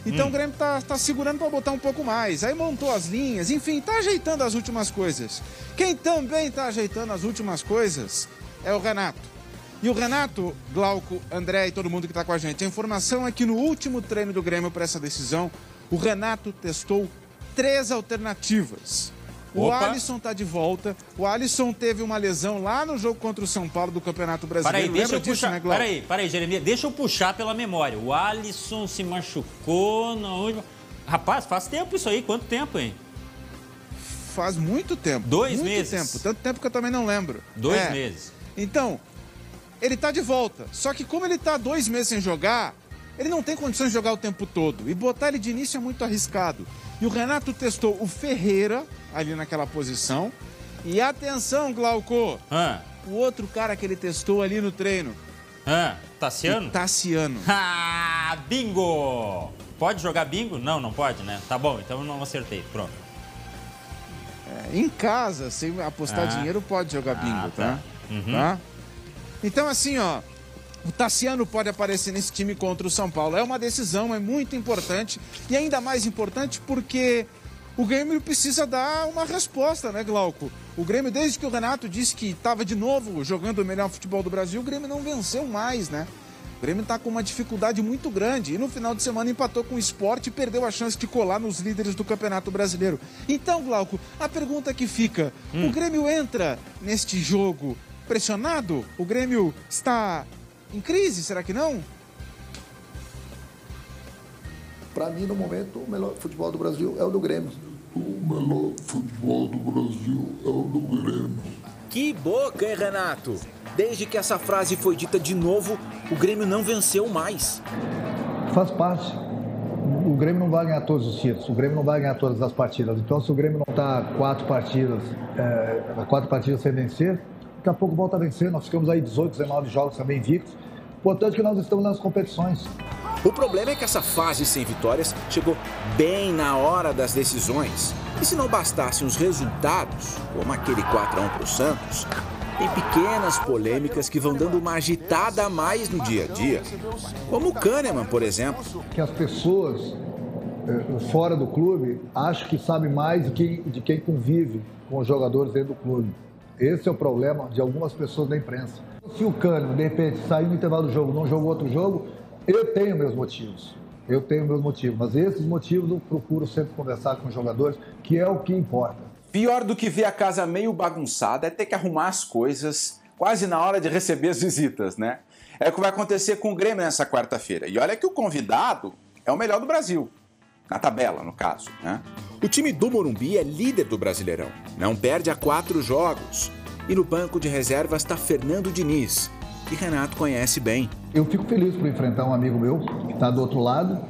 Então o Grêmio tá segurando para botar um pouco mais. Aí montou as linhas, enfim, tá ajeitando as últimas coisas. Quem também tá ajeitando as últimas coisas é o Renato. E o Renato, Glauco, André e todo mundo que está com a gente, a informação é que no último treino do Grêmio para essa decisão, o Renato testou 3 alternativas. O Alisson está de volta. O Alisson teve uma lesão lá no jogo contra o São Paulo do Campeonato Brasileiro. Deixa eu puxar, né, Glauco? Peraí, Jeremias, deixa eu puxar pela memória. O Alisson se machucou na última... Rapaz, faz tempo isso aí. Quanto tempo, hein? Faz muito tempo. 2 meses. Muito tempo. Tanto tempo que eu também não lembro. 2 meses. Então... ele tá de volta, só que como ele tá 2 meses sem jogar, ele não tem condições de jogar o tempo todo. E botar ele de início é muito arriscado. E o Renato testou o Ferreira, ali naquela posição. E atenção, Glauco, o outro cara que ele testou ali no treino. Tassiano? Tassiano. Bingo! Pode jogar bingo? Não pode, né? Tá bom, então eu não acertei, pronto. Em casa, sem apostar dinheiro, pode jogar bingo, tá? Tá? Então, assim, ó, o Tassiano pode aparecer nesse time contra o São Paulo. É uma decisão, é muito importante. E ainda mais importante porque o Grêmio precisa dar uma resposta, né, Glauco? O Grêmio, desde que o Renato disse que estava de novo jogando o melhor futebol do Brasil, o Grêmio não venceu mais, né? O Grêmio está com uma dificuldade muito grande. E no final de semana empatou com o Sport e perdeu a chance de colar nos líderes do Campeonato Brasileiro. Então, Glauco, a pergunta que fica, o Grêmio entra neste jogo pressionado? O Grêmio está em crise, será que não? Para mim, no momento, o melhor futebol do Brasil é o do Grêmio. O melhor futebol do Brasil é o do Grêmio. Que boca, hein, Renato? Desde que essa frase foi dita de novo, o Grêmio não venceu mais. Faz parte. O Grêmio não vai ganhar todos os títulos, o Grêmio não vai ganhar todas as partidas. Então, se o Grêmio não está 4 partidas sem vencer, daqui a pouco volta a vencer. Nós ficamos aí 18, 19 jogos também invictos. Importante que nós estamos nas competições. O problema é que essa fase sem vitórias chegou bem na hora das decisões. E se não bastassem os resultados, como aquele 4-1 para o Santos, tem pequenas polêmicas que vão dando uma agitada a mais no dia a dia. Como o Kahneman, por exemplo. Que as pessoas fora do clube acham que sabem mais de quem convive com os jogadores dentro do clube. Esse é o problema de algumas pessoas da imprensa. Se o Kahneman, de repente, sair no intervalo do jogo, não jogou outro jogo, eu tenho meus motivos. Mas esses motivos eu procuro sempre conversar com os jogadores, que é o que importa. Pior do que ver a casa meio bagunçada é ter que arrumar as coisas quase na hora de receber as visitas, né? É o que vai acontecer com o Grêmio nessa quarta-feira. E olha que o convidado é o melhor do Brasil. Na tabela, no caso, né? O time do Morumbi é líder do Brasileirão. Não perde há 4 jogos. E no banco de reservas está Fernando Diniz, que Renato conhece bem. Eu fico feliz por enfrentar um amigo meu que está do outro lado,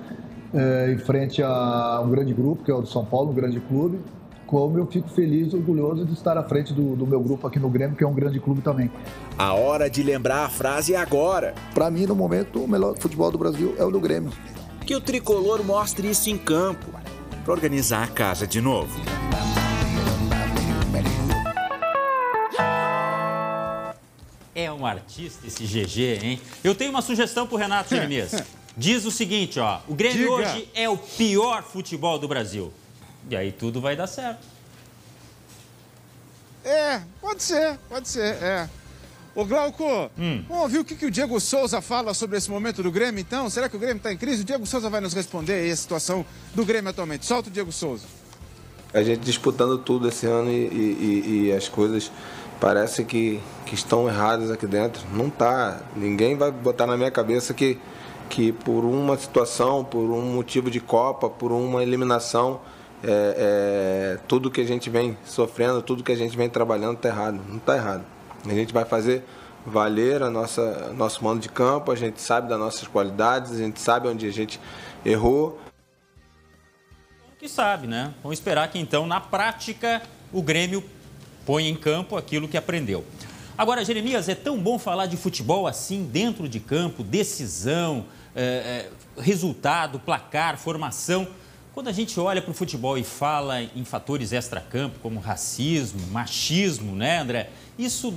em frente a um grande grupo, que é o do São Paulo, um grande clube. Como eu fico feliz e orgulhoso de estar à frente do meu grupo aqui no Grêmio, que é um grande clube também. A hora de lembrar a frase é agora. Para mim, no momento, o melhor futebol do Brasil é o do Grêmio. Que o tricolor mostre isso em campo, para organizar a casa de novo. É um artista esse GG, hein? Eu tenho uma sugestão pro Renato Jeremias. Diz o seguinte, ó, o Grêmio hoje é o pior futebol do Brasil. E aí tudo vai dar certo. Pode ser, Ô Glauco, vamos ouvir o que o Diego Souza fala sobre esse momento do Grêmio, então? Será que o Grêmio está em crise? O Diego Souza vai nos responder aí a situação do Grêmio atualmente. Solta o Diego Souza. A gente disputando tudo esse ano e as coisas parece que estão erradas aqui dentro. Não tá. Ninguém vai botar na minha cabeça que por uma situação, por um motivo de Copa, por uma eliminação, tudo que a gente vem sofrendo, tudo que a gente vem trabalhando está errado. Não está errado. A gente vai fazer valer nosso mando de campo, a gente sabe das nossas qualidades, a gente sabe onde a gente errou. Que sabe, né? Vamos esperar que então, na prática, o Grêmio ponha em campo aquilo que aprendeu. Agora, Jeremias, é tão bom falar de futebol assim, dentro de campo, decisão, resultado, placar, formação. Quando a gente olha para o futebol e fala em fatores extracampo, como racismo, machismo, né, André? Isso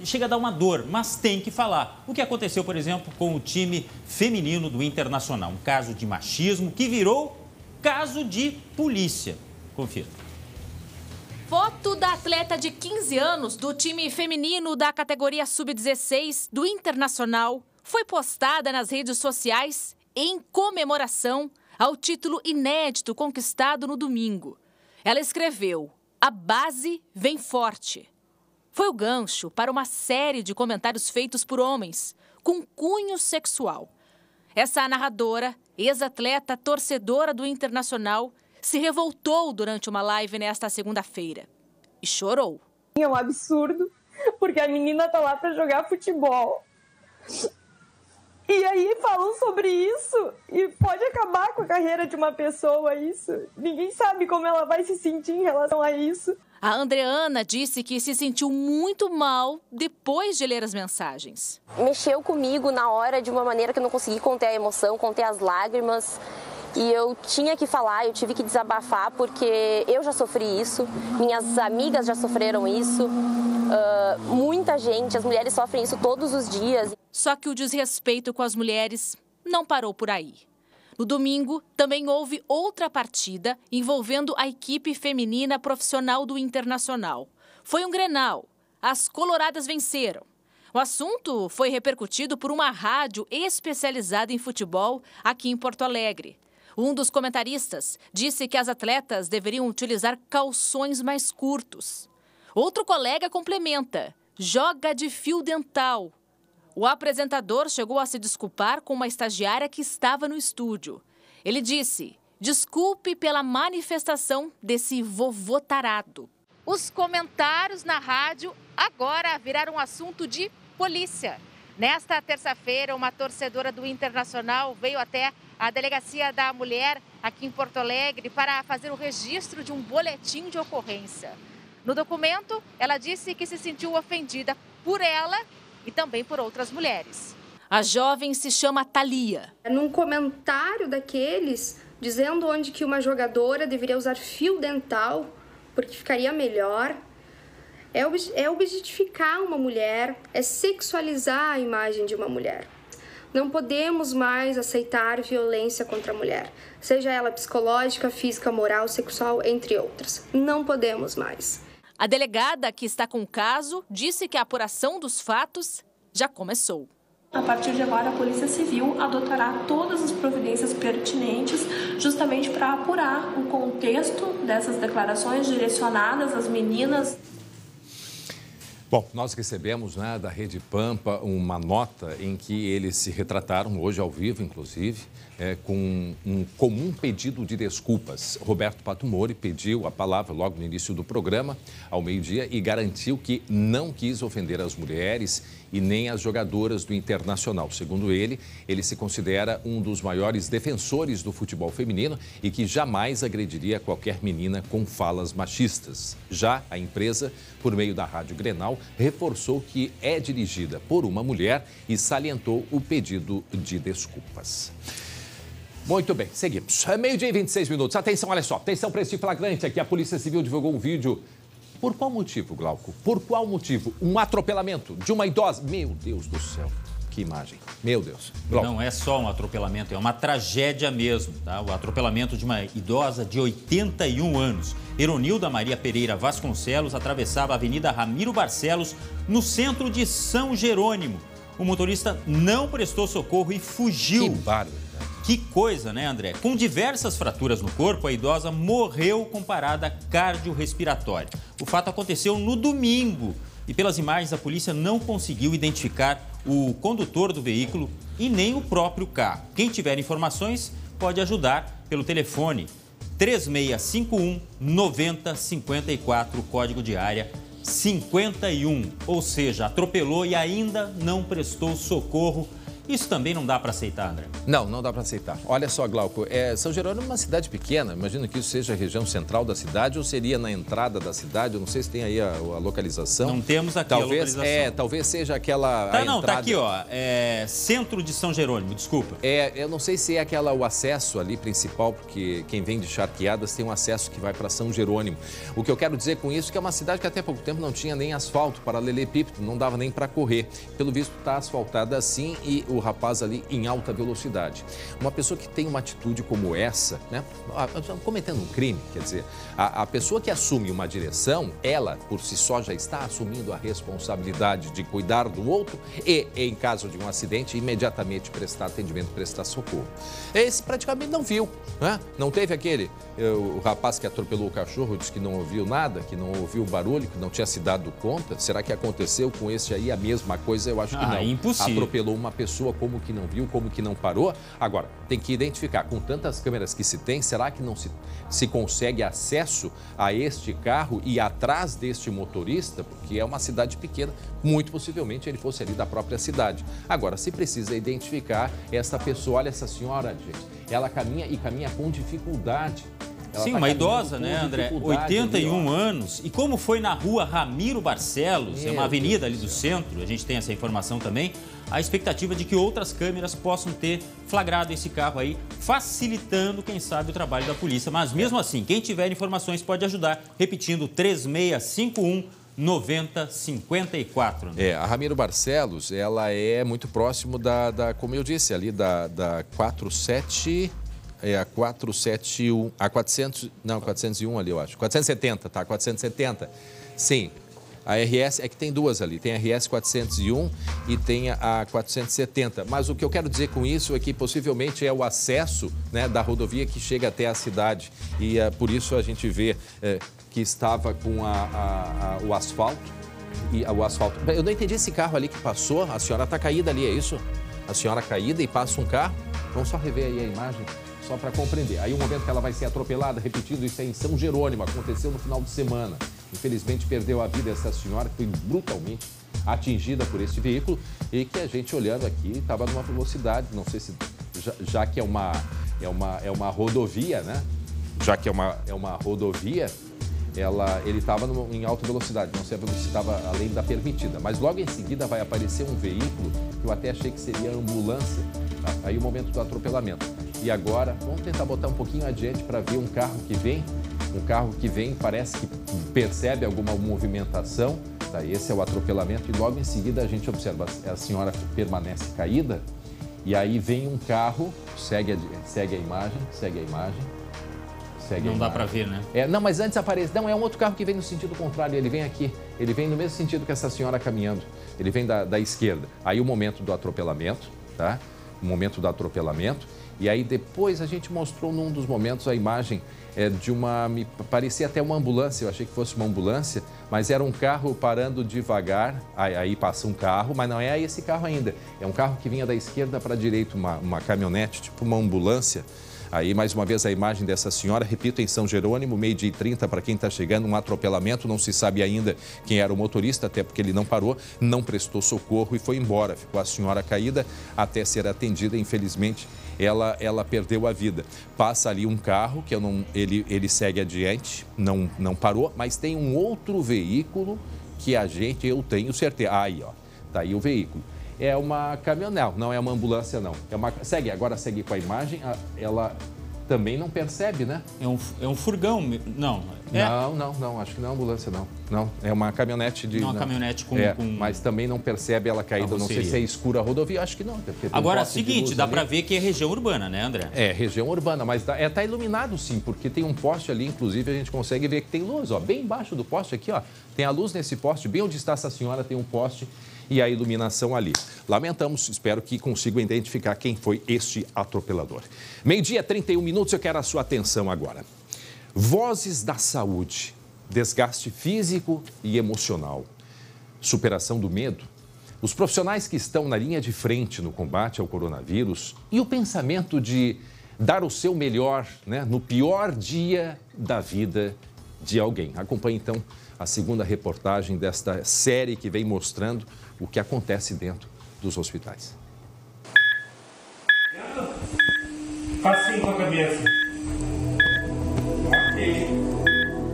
chega a dar uma dor, mas tem que falar. O que aconteceu, por exemplo, com o time feminino do Internacional? Um caso de machismo que virou caso de polícia. Confira. Foto da atleta de 15 anos do time feminino da categoria Sub-16 do Internacional foi postada nas redes sociais em comemoração ao título inédito conquistado no domingo. Ela escreveu: "A base vem forte". Foi o gancho para uma série de comentários feitos por homens com cunho sexual. Essa narradora, ex-atleta, torcedora do Internacional, se revoltou durante uma live nesta segunda-feira e chorou. É um absurdo, porque a menina tá lá para jogar futebol. E aí falam sobre isso e pode acabar com a carreira de uma pessoa isso. Ninguém sabe como ela vai se sentir em relação a isso. A Andreana disse que se sentiu muito mal depois de ler as mensagens. Mexeu comigo na hora de uma maneira que eu não consegui conter a emoção, conter as lágrimas. E eu tinha que falar, eu tive que desabafar, porque eu já sofri isso, minhas amigas já sofreram isso, muita gente, as mulheres sofrem isso todos os dias. Só que o desrespeito com as mulheres não parou por aí. No domingo, também houve outra partida envolvendo a equipe feminina profissional do Internacional. Foi um Grenal. As coloradas venceram. O assunto foi repercutido por uma rádio especializada em futebol aqui em Porto Alegre. Um dos comentaristas disse que as atletas deveriam utilizar calções mais curtos. Outro colega complementa: joga de fio dental. O apresentador chegou a se desculpar com uma estagiária que estava no estúdio. Ele disse: desculpe pela manifestação desse vovô tarado. Os comentários na rádio agora viraram assunto de polícia. Nesta terça-feira, uma torcedora do Internacional veio até a Delegacia da Mulher, aqui em Porto Alegre, para fazer o registro de um boletim de ocorrência. No documento, ela disse que se sentiu ofendida por ela e também por outras mulheres. A jovem se chama Thalia. Num comentário daqueles, dizendo onde que uma jogadora deveria usar fio dental, porque ficaria melhor, é objetificar uma mulher, é sexualizar a imagem de uma mulher. Não podemos mais aceitar violência contra a mulher, seja ela psicológica, física, moral, sexual, entre outras. Não podemos mais. A delegada que está com o caso disse que a apuração dos fatos já começou. A partir de agora, a Polícia Civil adotará todas as providências pertinentes justamente para apurar o contexto dessas declarações direcionadas às meninas. Bom, nós recebemos, né, da Rede Pampa uma nota em que eles se retrataram, hoje ao vivo, inclusive, com um comum pedido de desculpas. Roberto Pato Mori pediu a palavra logo no início do programa, ao meio-dia, e garantiu que não quis ofender as mulheres e nem as jogadoras do Internacional. Segundo ele, ele se considera um dos maiores defensores do futebol feminino e que jamais agrediria qualquer menina com falas machistas. Já a empresa, por meio da Rádio Grenal, reforçou que é dirigida por uma mulher e salientou o pedido de desculpas. Muito bem, seguimos. Meio-dia e 26 minutos. Atenção, olha só. Atenção para esse flagrante aqui. A Polícia Civil divulgou um vídeo. Por qual motivo, Glauco? Por qual motivo? Um atropelamento de uma idosa. Meu Deus do céu. Que imagem. Meu Deus. Glauco. Não é só um atropelamento, é uma tragédia mesmo, tá? O atropelamento de uma idosa de 81 anos. Eronilda Maria Pereira Vasconcelos atravessava a Avenida Ramiro Barcelos, no centro de São Jerônimo. O motorista não prestou socorro e fugiu. Que bárbaro. Que coisa, né, André? Com diversas fraturas no corpo, a idosa morreu com parada cardiorrespiratória. O fato aconteceu no domingo e, pelas imagens, a polícia não conseguiu identificar o condutor do veículo e nem o próprio carro. Quem tiver informações pode ajudar pelo telefone 3651 9054, código de área 51. Ou seja, atropelou e ainda não prestou socorro. Isso também não dá para aceitar, André? Não, não dá para aceitar. Olha só, Glauco, São Jerônimo é uma cidade pequena. Imagino que isso seja a região central da cidade ou seria na entrada da cidade. Eu não sei se tem aí a localização. Não temos aqui a localização. Talvez seja aquela... Tá, não, tá aqui, ó. Centro de São Jerônimo, desculpa. Eu não sei se é o acesso ali principal, porque quem vem de Charqueadas tem um acesso que vai para São Jerônimo. O que eu quero dizer com isso é que é uma cidade que até pouco tempo não tinha nem asfalto, paralelepípedo, não dava nem para correr. Pelo visto, está asfaltada assim e o rapaz ali em alta velocidade. Uma pessoa que tem uma atitude como essa, né, cometendo um crime, quer dizer, a pessoa que assume uma direção, ela por si só já está assumindo a responsabilidade de cuidar do outro e, em caso de um acidente, imediatamente prestar atendimento, prestar socorro. Esse praticamente não viu, né? Não teve o rapaz que atropelou o cachorro, disse que não ouviu nada, que não ouviu o barulho, que não tinha se dado conta. Será que aconteceu com esse aí a mesma coisa? Eu acho que não. Impossível. Atropelou uma pessoa, como que não viu, como que não parou. Agora, tem que identificar, com tantas câmeras que se tem, será que não se consegue acesso a este carro e atrás deste motorista? Porque é uma cidade pequena, muito possivelmente ele fosse ali da própria cidade. Agora, se precisa identificar essa pessoa, olha essa senhora, gente, ela caminha e caminha com dificuldade. Sim, uma idosa, né, André? 81 anos. E como foi na rua Ramiro Barcelos, é uma avenida ali do centro, a gente tem essa informação também, a expectativa de que outras câmeras possam ter flagrado esse carro aí, facilitando, quem sabe, o trabalho da polícia. Mas mesmo assim, quem tiver informações pode ajudar, repetindo, 3651 9054. A Ramiro Barcelos, ela é muito próximo como eu disse, ali da 47... a 471, a 401 ali, eu acho. 470, tá? 470. Sim. A RS, é que tem duas ali. Tem a RS 401 e tem a 470. Mas o que eu quero dizer com isso é que possivelmente é o acesso, né, da rodovia que chega até a cidade. E por isso a gente vê que estava com o asfalto. O asfalto. Eu não entendi esse carro ali que passou. A senhora está caída ali, é isso? A senhora caída e passa um carro. Vamos só rever aí a imagem, só para compreender. Aí o momento que ela vai ser atropelada, repetindo, isso é em São Jerônimo, aconteceu no final de semana. Infelizmente perdeu a vida essa senhora, que foi brutalmente atingida por esse veículo e que a gente olhando aqui estava numa velocidade, não sei se, já que é uma rodovia, né? Já que é uma rodovia, ele estava em alta velocidade, não sei se estava além da permitida, mas logo em seguida vai aparecer um veículo que eu até achei que seria ambulância, tá? Aí o momento do atropelamento. E agora, vamos tentar botar um pouquinho adiante para ver um carro que vem, parece que percebe alguma movimentação, tá? Esse é o atropelamento e logo em seguida a gente observa, a senhora permanece caída e aí vem um carro, segue a imagem. Não dá para ver, né? Não, mas antes aparece. Não, é um outro carro que vem no sentido contrário. Ele vem aqui. Ele vem no mesmo sentido que essa senhora caminhando. Ele vem da esquerda. Aí o momento do atropelamento, tá? O momento do atropelamento. E aí depois a gente mostrou num dos momentos a imagem de me parecia até uma ambulância. Eu achei que fosse uma ambulância, mas era um carro parando devagar. Aí passa um carro, mas não é esse carro ainda. É um carro que vinha da esquerda para a direita, uma caminhonete, tipo uma ambulância. Aí, mais uma vez, a imagem dessa senhora, repito, em São Jerônimo, 12h30, para quem está chegando, um atropelamento, não se sabe ainda quem era o motorista, até porque ele não parou, não prestou socorro e foi embora. Ficou a senhora caída até ser atendida, infelizmente, ela perdeu a vida. Passa ali um carro, que ele segue adiante, não parou, mas tem um outro veículo que eu tenho certeza. Aí, ó, tá aí o veículo. É uma caminhonete, não é uma ambulância, não. Segue com a imagem, ela também não percebe, né? É um furgão, não. Não, acho que não é ambulância, não. Não, é uma caminhonete de... Uma caminhonete com... Mas também não percebe ela caída, não sei se é escura a rodovia, acho que não. Agora, é o seguinte, dá para ver que é região urbana, né, André? É, região urbana, mas tá iluminado sim, porque tem um poste ali, inclusive a gente consegue ver que tem luz, ó, bem embaixo do poste aqui, ó. Tem a luz nesse poste, bem onde está essa senhora tem um poste e a iluminação ali. Lamentamos, espero que consigam identificar quem foi este atropelador. 12h31, eu quero a sua atenção agora. Vozes da saúde, desgaste físico e emocional, superação do medo, os profissionais que estão na linha de frente no combate ao coronavírus e o pensamento de dar o seu melhor, né, no pior dia da vida de alguém. Acompanhe então a segunda reportagem desta série que vem mostrando o que acontece dentro dos hospitais. Assim com a cabeça.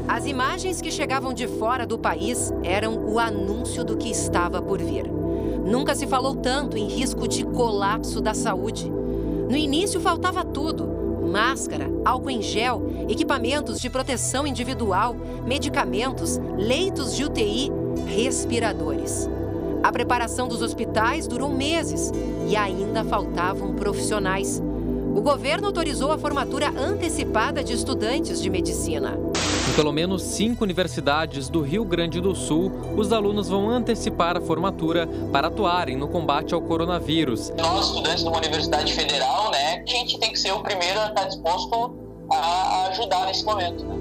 As imagens que chegavam de fora do país eram o anúncio do que estava por vir. Nunca se falou tanto em risco de colapso da saúde. No início faltava tudo: máscara, álcool em gel, equipamentos de proteção individual, medicamentos, leitos de UTI, respiradores. A preparação dos hospitais durou meses e ainda faltavam profissionais. O governo autorizou a formatura antecipada de estudantes de medicina. Em pelo menos 5 universidades do Rio Grande do Sul, os alunos vão antecipar a formatura para atuarem no combate ao coronavírus. Nós, estudantes de uma universidade federal, né, a gente tem que ser o primeiro a estar disposto a ajudar nesse momento. Né?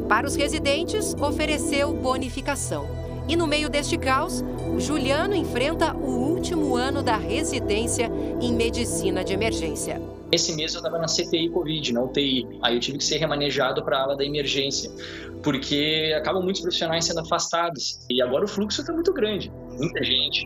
Para os residentes, ofereceu bonificação. E no meio deste caos, o Juliano enfrenta o último ano da residência em medicina de emergência. Esse mês eu estava na CTI Covid, na UTI. Aí eu tive que ser remanejado para a ala da emergência, porque acabam muitos profissionais sendo afastados. E agora o fluxo está muito grande. Muita gente,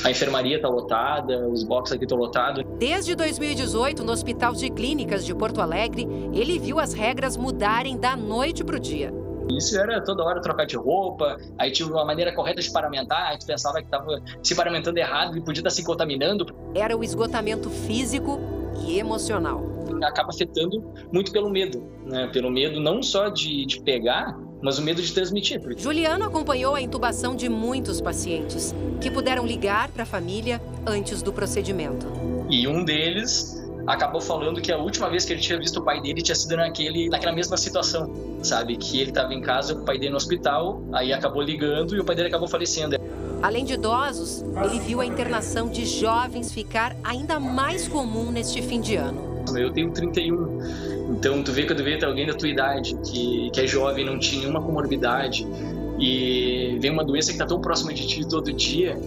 a enfermaria está lotada, os boxes aqui estão lotados. Desde 2018, no Hospital de Clínicas de Porto Alegre, ele viu as regras mudarem da noite para o dia. Isso era toda hora trocar de roupa, aí tinha uma maneira correta de paramentar, a gente pensava que estava se paramentando errado e podia estar se contaminando. Era o esgotamento físico e emocional. Acaba afetando muito pelo medo, né? Pelo medo não só de pegar, mas o medo de transmitir. Juliano acompanhou a intubação de muitos pacientes, que puderam ligar para a família antes do procedimento. E um deles acabou falando que a última vez que ele tinha visto o pai dele tinha sido naquela mesma situação, sabe? Que ele estava em casa, o pai dele no hospital, aí acabou ligando e o pai dele acabou falecendo. Além de idosos, ele viu a internação de jovens ficar ainda mais comum neste fim de ano. Eu tenho 31, então tu vê que eu devia ter alguém da tua idade, que é jovem, não tinha nenhuma comorbidade, e vem uma doença que está tão próxima de ti todo dia,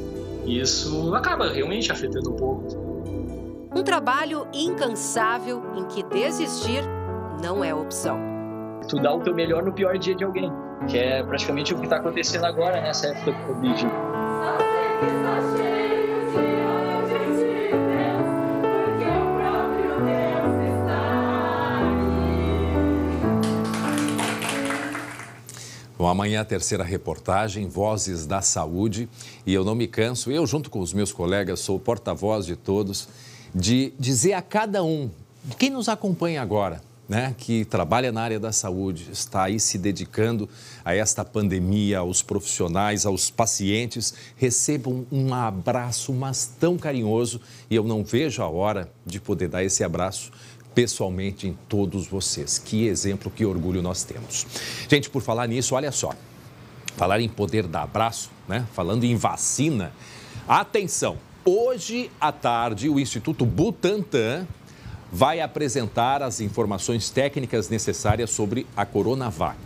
e isso acaba realmente afetando um pouco. Um trabalho incansável em que desistir não é opção. Tu dá o teu melhor no pior dia de alguém, que é praticamente o que está acontecendo agora nessa época do Covid. Bom, amanhã a terceira reportagem, Vozes da Saúde, e eu não me canso, eu junto com os meus colegas, sou o porta-voz de todos, de dizer a cada um, quem nos acompanha agora, né, que trabalha na área da saúde, está aí se dedicando a esta pandemia, aos profissionais, aos pacientes, recebam um abraço, mas tão carinhoso, e eu não vejo a hora de poder dar esse abraço pessoalmente em todos vocês. Que exemplo, que orgulho nós temos. Gente, por falar nisso, olha só, falar em poder dar abraço, né? Falando em vacina, atenção, hoje à tarde o Instituto Butantan vai apresentar as informações técnicas necessárias sobre a Coronavac.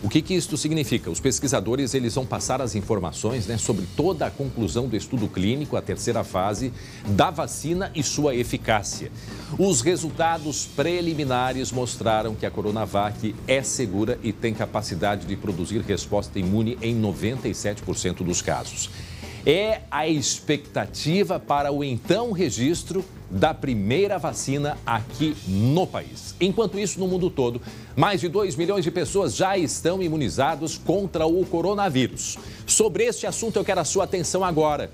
O que isso significa? Os pesquisadores eles vão passar as informações, né, sobre toda a conclusão do estudo clínico, a terceira fase da vacina e sua eficácia. Os resultados preliminares mostraram que a Coronavac é segura e tem capacidade de produzir resposta imune em 97% dos casos. É a expectativa para o então registro da primeira vacina aqui no país. Enquanto isso, no mundo todo, mais de 2 milhões de pessoas já estão imunizados contra o coronavírus. Sobre este assunto, eu quero a sua atenção agora.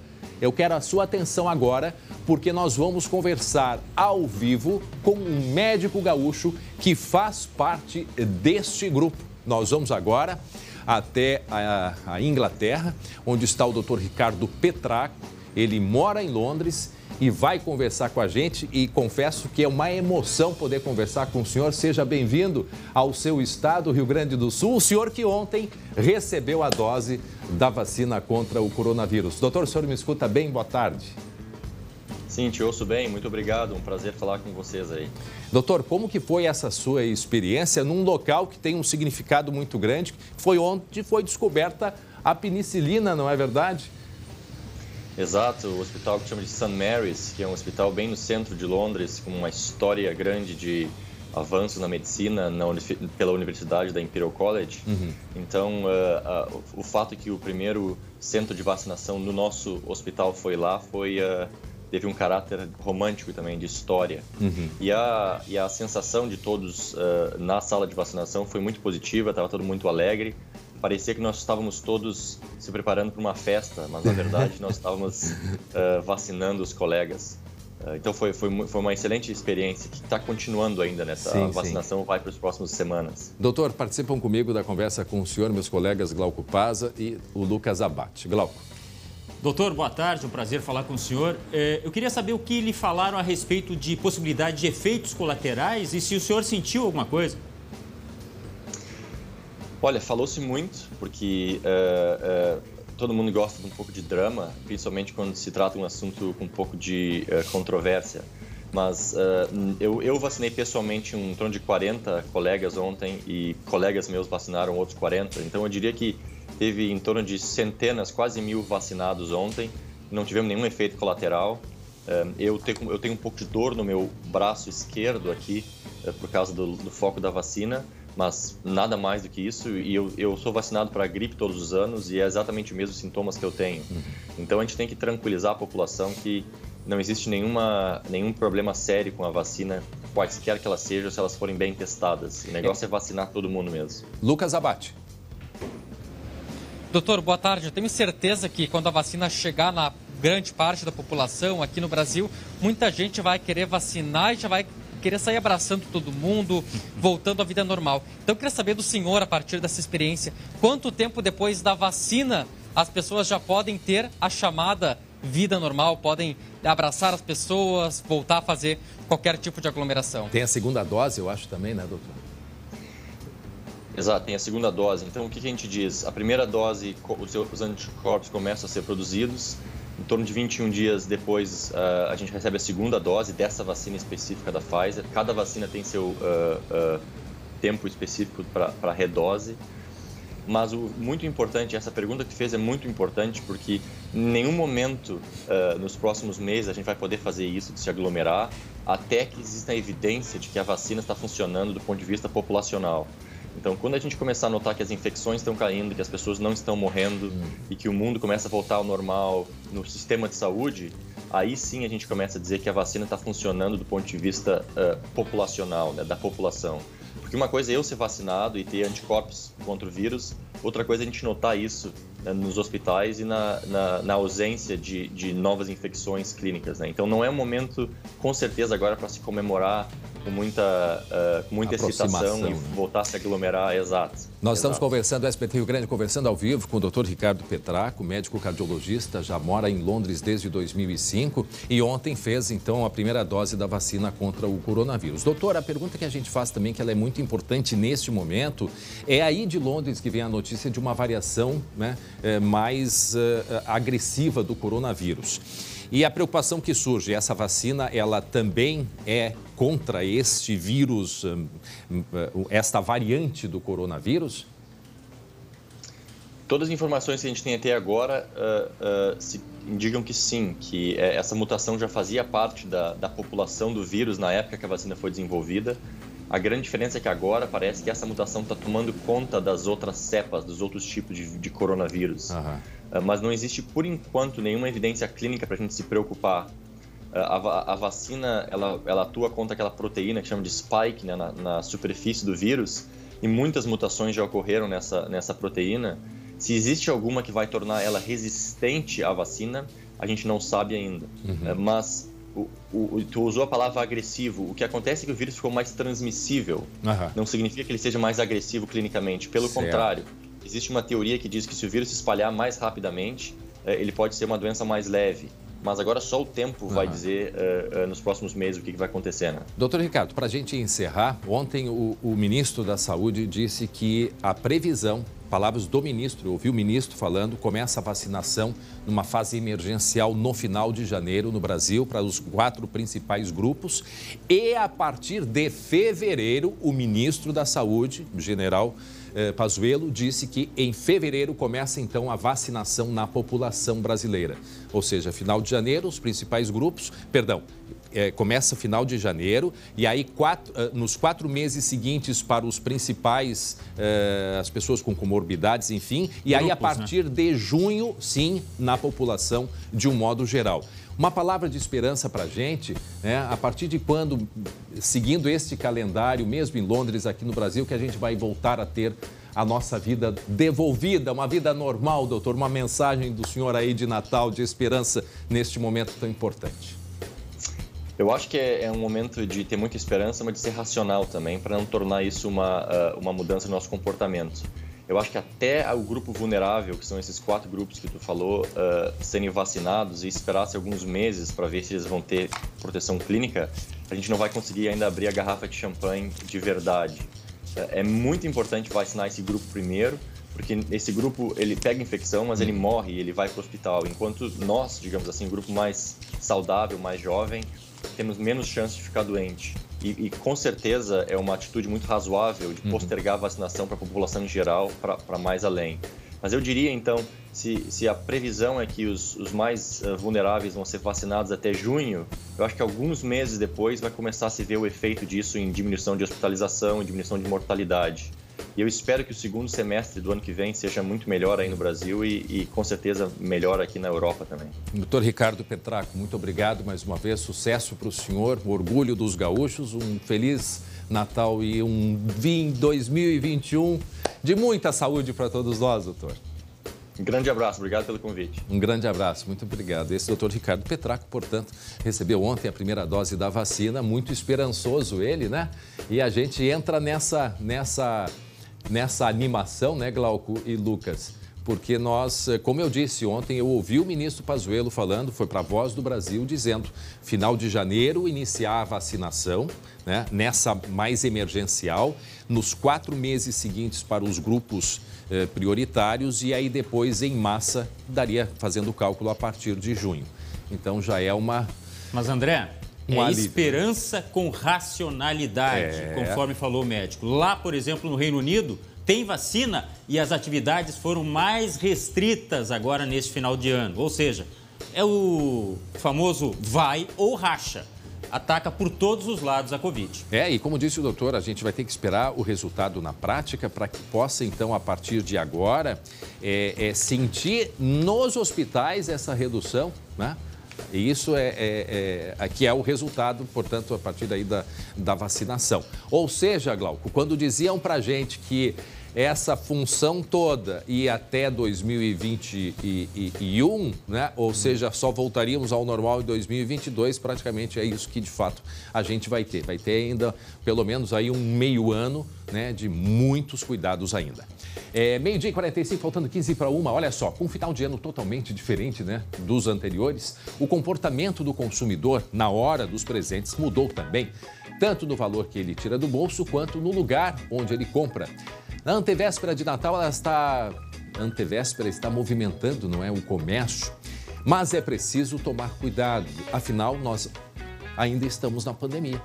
Porque nós vamos conversar ao vivo com um médico gaúcho que faz parte deste grupo. Nós vamos agora até a Inglaterra, onde está o Dr. Ricardo Petraco. Ele mora em Londres e vai conversar com a gente, e confesso que é uma emoção poder conversar com o senhor. Seja bem-vindo ao seu estado, Rio Grande do Sul, o senhor que ontem recebeu a dose da vacina contra o coronavírus. Doutor, o senhor me escuta bem? Boa tarde. Sim, te ouço bem, muito obrigado, um prazer falar com vocês aí. Doutor, como que foi essa sua experiência num local que tem um significado muito grande, foi onde foi descoberta a penicilina, não é verdade? Exato, o hospital que chama de St. Mary's, que é um hospital bem no centro de Londres, com uma história grande de avanços na medicina pela Universidade da Imperial College. Então, o fato que o primeiro centro de vacinação no nosso hospital foi lá, teve um caráter romântico também, de história. E a sensação de todos na sala de vacinação foi muito positiva, estava todo muito alegre. Parecia que nós estávamos todos se preparando para uma festa, mas na verdade nós estávamos vacinando os colegas. Então foi uma excelente experiência que está continuando ainda nessa vacinação, vai para as próximas semanas. Doutor, participam comigo da conversa com o senhor, meus colegas Glauco Paza e o Lucas Abate. Glauco. Doutor, boa tarde, um prazer falar com o senhor. Eu queria saber o que lhe falaram a respeito de possibilidade de efeitos colaterais e se o senhor sentiu alguma coisa. Olha, falou-se muito, porque todo mundo gosta de um pouco de drama, principalmente quando se trata de um assunto com um pouco de controvérsia. Mas eu vacinei pessoalmente em torno de 40 colegas ontem e colegas meus vacinaram outros 40. Então eu diria que teve em torno de centenas, quase 1.000 vacinados ontem. Não tivemos nenhum efeito colateral. Eu tenho um pouco de dor no meu braço esquerdo aqui, por causa do foco da vacina, mas nada mais do que isso. E eu sou vacinado para a gripe todos os anos e é exatamente os mesmos sintomas que eu tenho. Então a gente tem que tranquilizar a população que não existe nenhum problema sério com a vacina, quaisquer que elas sejam, se elas forem bem testadas. O negócio é vacinar todo mundo mesmo. Lucas Abate. Doutor, boa tarde. Eu tenho certeza que quando a vacina chegar na grande parte da população aqui no Brasil, muita gente vai querer vacinar e já vai querer sair abraçando todo mundo, voltando à vida normal. Então eu queria saber do senhor, a partir dessa experiência, quanto tempo depois da vacina as pessoas já podem ter a chamada vida normal, podem abraçar as pessoas, voltar a fazer qualquer tipo de aglomeração? Tem a segunda dose, eu acho também, né, doutor? Exato, tem a segunda dose. Então, o que a gente diz? A primeira dose, os anticorpos começam a ser produzidos. Em torno de 21 dias depois, a gente recebe a segunda dose dessa vacina específica da Pfizer. Cada vacina tem seu tempo específico para redose. Mas o muito importante, essa pergunta que fez é muito importante, porque em nenhum momento nos próximos meses a gente vai poder fazer isso, de se aglomerar, até que exista a evidência de que a vacina está funcionando do ponto de vista populacional. Então, quando a gente começar a notar que as infecções estão caindo, que as pessoas não estão morrendo e que o mundo começa a voltar ao normal no sistema de saúde, aí sim a gente começa a dizer que a vacina está funcionando do ponto de vista populacional, né, da população. Porque uma coisa é eu ser vacinado e ter anticorpos contra o vírus, outra coisa é a gente notar isso, né, nos hospitais e na ausência de novas infecções clínicas, né? Então não é um momento, com certeza, agora para se comemorar com muita excitação e voltar a se aglomerar, exato. Nós estamos conversando, o SBT Rio Grande, conversando ao vivo com o Dr. Ricardo Petraco, médico cardiologista, já mora em Londres desde 2005 e ontem fez, então, a primeira dose da vacina contra o coronavírus. Doutor, a pergunta que a gente faz também, que ela é muito importante neste momento, é aí de Londres que vem a notícia de uma variação, né, mais agressiva do coronavírus. E a preocupação que surge, essa vacina, ela também é contra este vírus, esta variante do coronavírus? Todas as informações que a gente tem até agora indicam que sim, que essa mutação já fazia parte da população do vírus na época que a vacina foi desenvolvida. A grande diferença é que agora parece que essa mutação está tomando conta das outras cepas, dos outros tipos de coronavírus. Mas não existe, por enquanto, nenhuma evidência clínica para a gente se preocupar. A vacina, ela atua contra aquela proteína que chama de spike, né, na superfície do vírus, e muitas mutações já ocorreram nessa proteína. Se existe alguma que vai tornar ela resistente à vacina, a gente não sabe ainda. Mas tu usou a palavra agressivo. O que acontece é que o vírus ficou mais transmissível. Não significa que ele seja mais agressivo clinicamente. Pelo contrário, existe uma teoria que diz que se o vírus se espalhar mais rapidamente, ele pode ser uma doença mais leve. Mas agora só o tempo vai dizer nos próximos meses o que vai acontecer, né? Doutor Ricardo, para a gente encerrar, ontem o ministro da Saúde disse que a previsão, palavras do ministro, eu ouvi o ministro falando, começa a vacinação numa fase emergencial no final de janeiro no Brasil para os 4 principais grupos e a partir de fevereiro o ministro da Saúde, o general Pazuello, disse que em fevereiro começa então a vacinação na população brasileira. Ou seja, final de janeiro, os principais grupos, começa final de janeiro e aí nos 4 meses seguintes para os principais, as pessoas com comorbidades, enfim, e aí a partir de junho, sim, na população de um modo geral. Uma palavra de esperança para a gente, né? A partir de quando, seguindo este calendário, mesmo em Londres, aqui no Brasil, que a gente vai voltar a ter a nossa vida devolvida, uma vida normal, doutor? Uma mensagem do senhor aí de Natal, de esperança, neste momento tão importante. Eu acho que é um momento de ter muita esperança, mas de ser racional também, para não tornar isso uma mudança no nosso comportamento. Eu acho que até o grupo vulnerável, que são esses 4 grupos que tu falou, serem vacinados e esperasse alguns meses para ver se eles vão ter proteção clínica, a gente não vai conseguir ainda abrir a garrafa de champanhe de verdade. É muito importante vacinar esse grupo primeiro, porque esse grupo ele pega infecção, mas ele morre e ele vai para o hospital. Enquanto nós, digamos assim, o grupo mais saudável, mais jovem, temos menos chance de ficar doente. E com certeza é uma atitude muito razoável de postergar a vacinação para a população em geral, para mais além. Mas eu diria, então, se a previsão é que os mais vulneráveis vão ser vacinados até junho, eu acho que alguns meses depois vai começar a se ver o efeito disso em diminuição de hospitalização, em diminuição de mortalidade. E eu espero que o segundo semestre do ano que vem seja muito melhor aí no Brasil e com certeza melhor aqui na Europa também. Doutor Ricardo Petraco, muito obrigado mais uma vez, sucesso para o senhor, o orgulho dos gaúchos, um feliz Natal e um 2021 de muita saúde para todos nós, doutor. Um grande abraço, obrigado pelo convite. Um grande abraço, muito obrigado. Esse doutor Ricardo Petraco, portanto, recebeu ontem a primeira dose da vacina, muito esperançoso ele, né? E a gente entra nessa animação, né, Glauco e Lucas? Porque nós, como eu disse ontem, eu ouvi o ministro Pazuello falando, foi para a Voz do Brasil, dizendo final de janeiro iniciar a vacinação, né, nessa mais emergencial, nos 4 meses seguintes para os grupos prioritários e aí depois em massa daria fazendo o cálculo a partir de junho. Então já é uma... Mas André, esperança com racionalidade, conforme falou o médico. Lá, por exemplo, no Reino Unido, tem vacina e as atividades foram mais restritas agora nesse final de ano. Ou seja, é o famoso vai ou racha. Ataca por todos os lados a Covid. E como disse o doutor, a gente vai ter que esperar o resultado na prática para que possa, então, a partir de agora, sentir nos hospitais essa redução, né? E isso aqui é o resultado, portanto, a partir daí da vacinação. Ou seja, Glauco, quando diziam pra gente que essa função toda ia até 2021, né? Ou seja, só voltaríamos ao normal em 2022, praticamente é isso que de fato a gente vai ter. Vai ter ainda pelo menos aí um meio ano, né, de muitos cuidados ainda. 12h45, faltando 15 para 1, olha só, com um final de ano totalmente diferente, né, dos anteriores, o comportamento do consumidor na hora dos presentes mudou também, tanto no valor que ele tira do bolso quanto no lugar onde ele compra. Na antevéspera de Natal, a antevéspera está movimentando, não é, o comércio, mas é preciso tomar cuidado, afinal, nós ainda estamos na pandemia.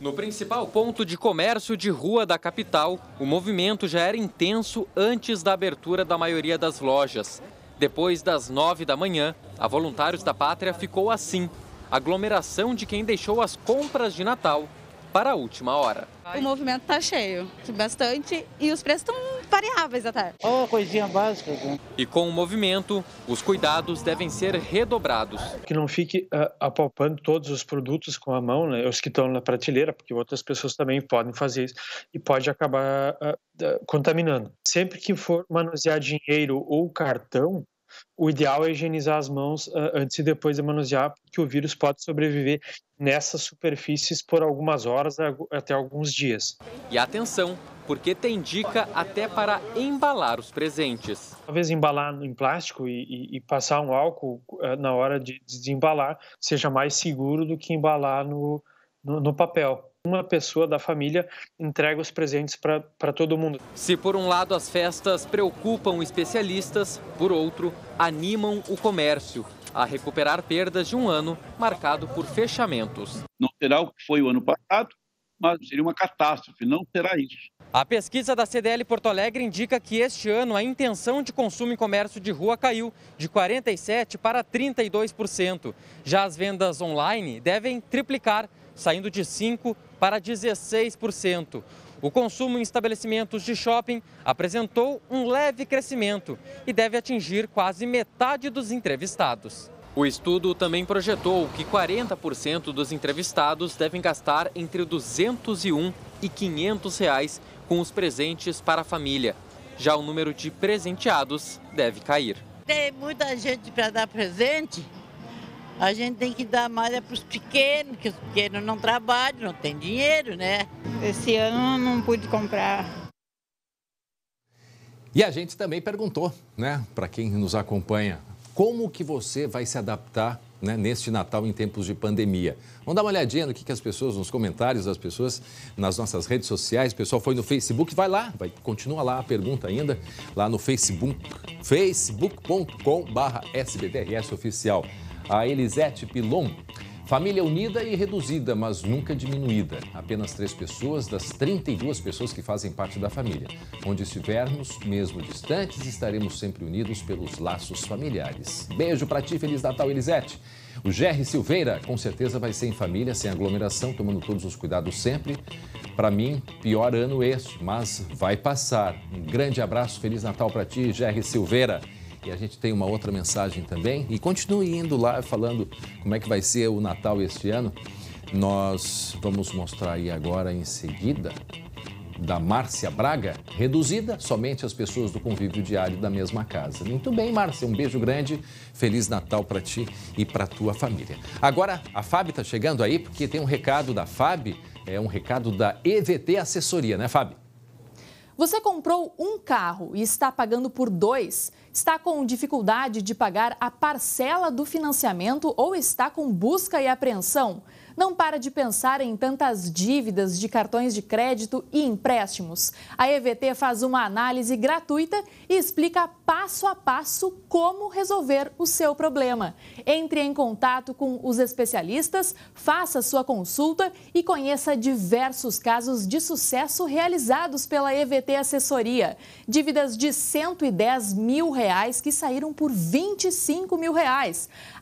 No principal ponto de comércio de rua da capital, o movimento já era intenso antes da abertura da maioria das lojas. Depois das 9 da manhã, a Voluntários da Pátria ficou assim, aglomeração de quem deixou as compras de Natal para a última hora. O movimento está cheio, bastante, e os preços estão variáveis até. Coisinha básica. Né? E com o movimento, os cuidados devem ser redobrados. Que não fique apalpando todos os produtos com a mão, né, os que estão na prateleira, porque outras pessoas também podem fazer isso e pode acabar contaminando. Sempre que for manusear dinheiro ou cartão, o ideal é higienizar as mãos antes e depois de manusear, porque o vírus pode sobreviver nessas superfícies por algumas horas até alguns dias. E atenção, porque tem dica até para embalar os presentes. Talvez embalar em plástico e passar um álcool na hora de desembalar seja mais seguro do que embalar no papel. Uma pessoa da família entrega os presentes para todo mundo. Se por um lado as festas preocupam especialistas, por outro, animam o comércio a recuperar perdas de um ano marcado por fechamentos. Não será o que foi o ano passado, mas seria uma catástrofe, não será isso. A pesquisa da CDL Porto Alegre indica que este ano a intenção de consumo em comércio de rua caiu de 47% para 32%. Já as vendas online devem triplicar, saindo de 5% para 16%. O consumo em estabelecimentos de shopping apresentou um leve crescimento e deve atingir quase metade dos entrevistados. O estudo também projetou que 40% dos entrevistados devem gastar entre R$201 e R$500 com os presentes para a família. Já o número de presenteados deve cair. Tem muita gente para dar presente. A gente tem que dar mais para os pequenos, que os pequenos não trabalham, não têm dinheiro, né? Esse ano não pude comprar. E a gente também perguntou, né, para quem nos acompanha, como que você vai se adaptar, né, neste Natal em tempos de pandemia? Vamos dar uma olhadinha no que as pessoas, nos comentários das pessoas, nas nossas redes sociais. O pessoal foi no Facebook, vai lá, continua lá a pergunta ainda, lá no Facebook, facebook.com/SBTRS Oficial. A Elisete Pilon, família unida e reduzida, mas nunca diminuída. Apenas 3 pessoas das 32 pessoas que fazem parte da família. Onde estivermos, mesmo distantes, estaremos sempre unidos pelos laços familiares. Beijo pra ti, Feliz Natal, Elisete. O Gerry Silveira, com certeza vai ser em família, sem aglomeração, tomando todos os cuidados sempre. Para mim, pior ano este, mas vai passar. Um grande abraço, Feliz Natal pra ti, Gerry Silveira. E a gente tem uma outra mensagem também. E continue indo lá falando como é que vai ser o Natal este ano. Nós vamos mostrar aí agora em seguida da Márcia Braga, reduzida somente às pessoas do convívio diário da mesma casa. Muito bem, Márcia, um beijo grande. Feliz Natal para ti e para tua família. Agora, a Fábio está chegando aí porque tem um recado da Fábio, um recado da EVT Assessoria, né, Fábio? Você comprou um carro e está pagando por 2? Está com dificuldade de pagar a parcela do financiamento ou está com busca e apreensão? Não para de pensar em tantas dívidas de cartões de crédito e empréstimos. A EVT faz uma análise gratuita e explica passo a passo como resolver o seu problema. Entre em contato com os especialistas, faça sua consulta e conheça diversos casos de sucesso realizados pela EVT Assessoria. Dívidas de R$110 mil que saíram por R$25 mil.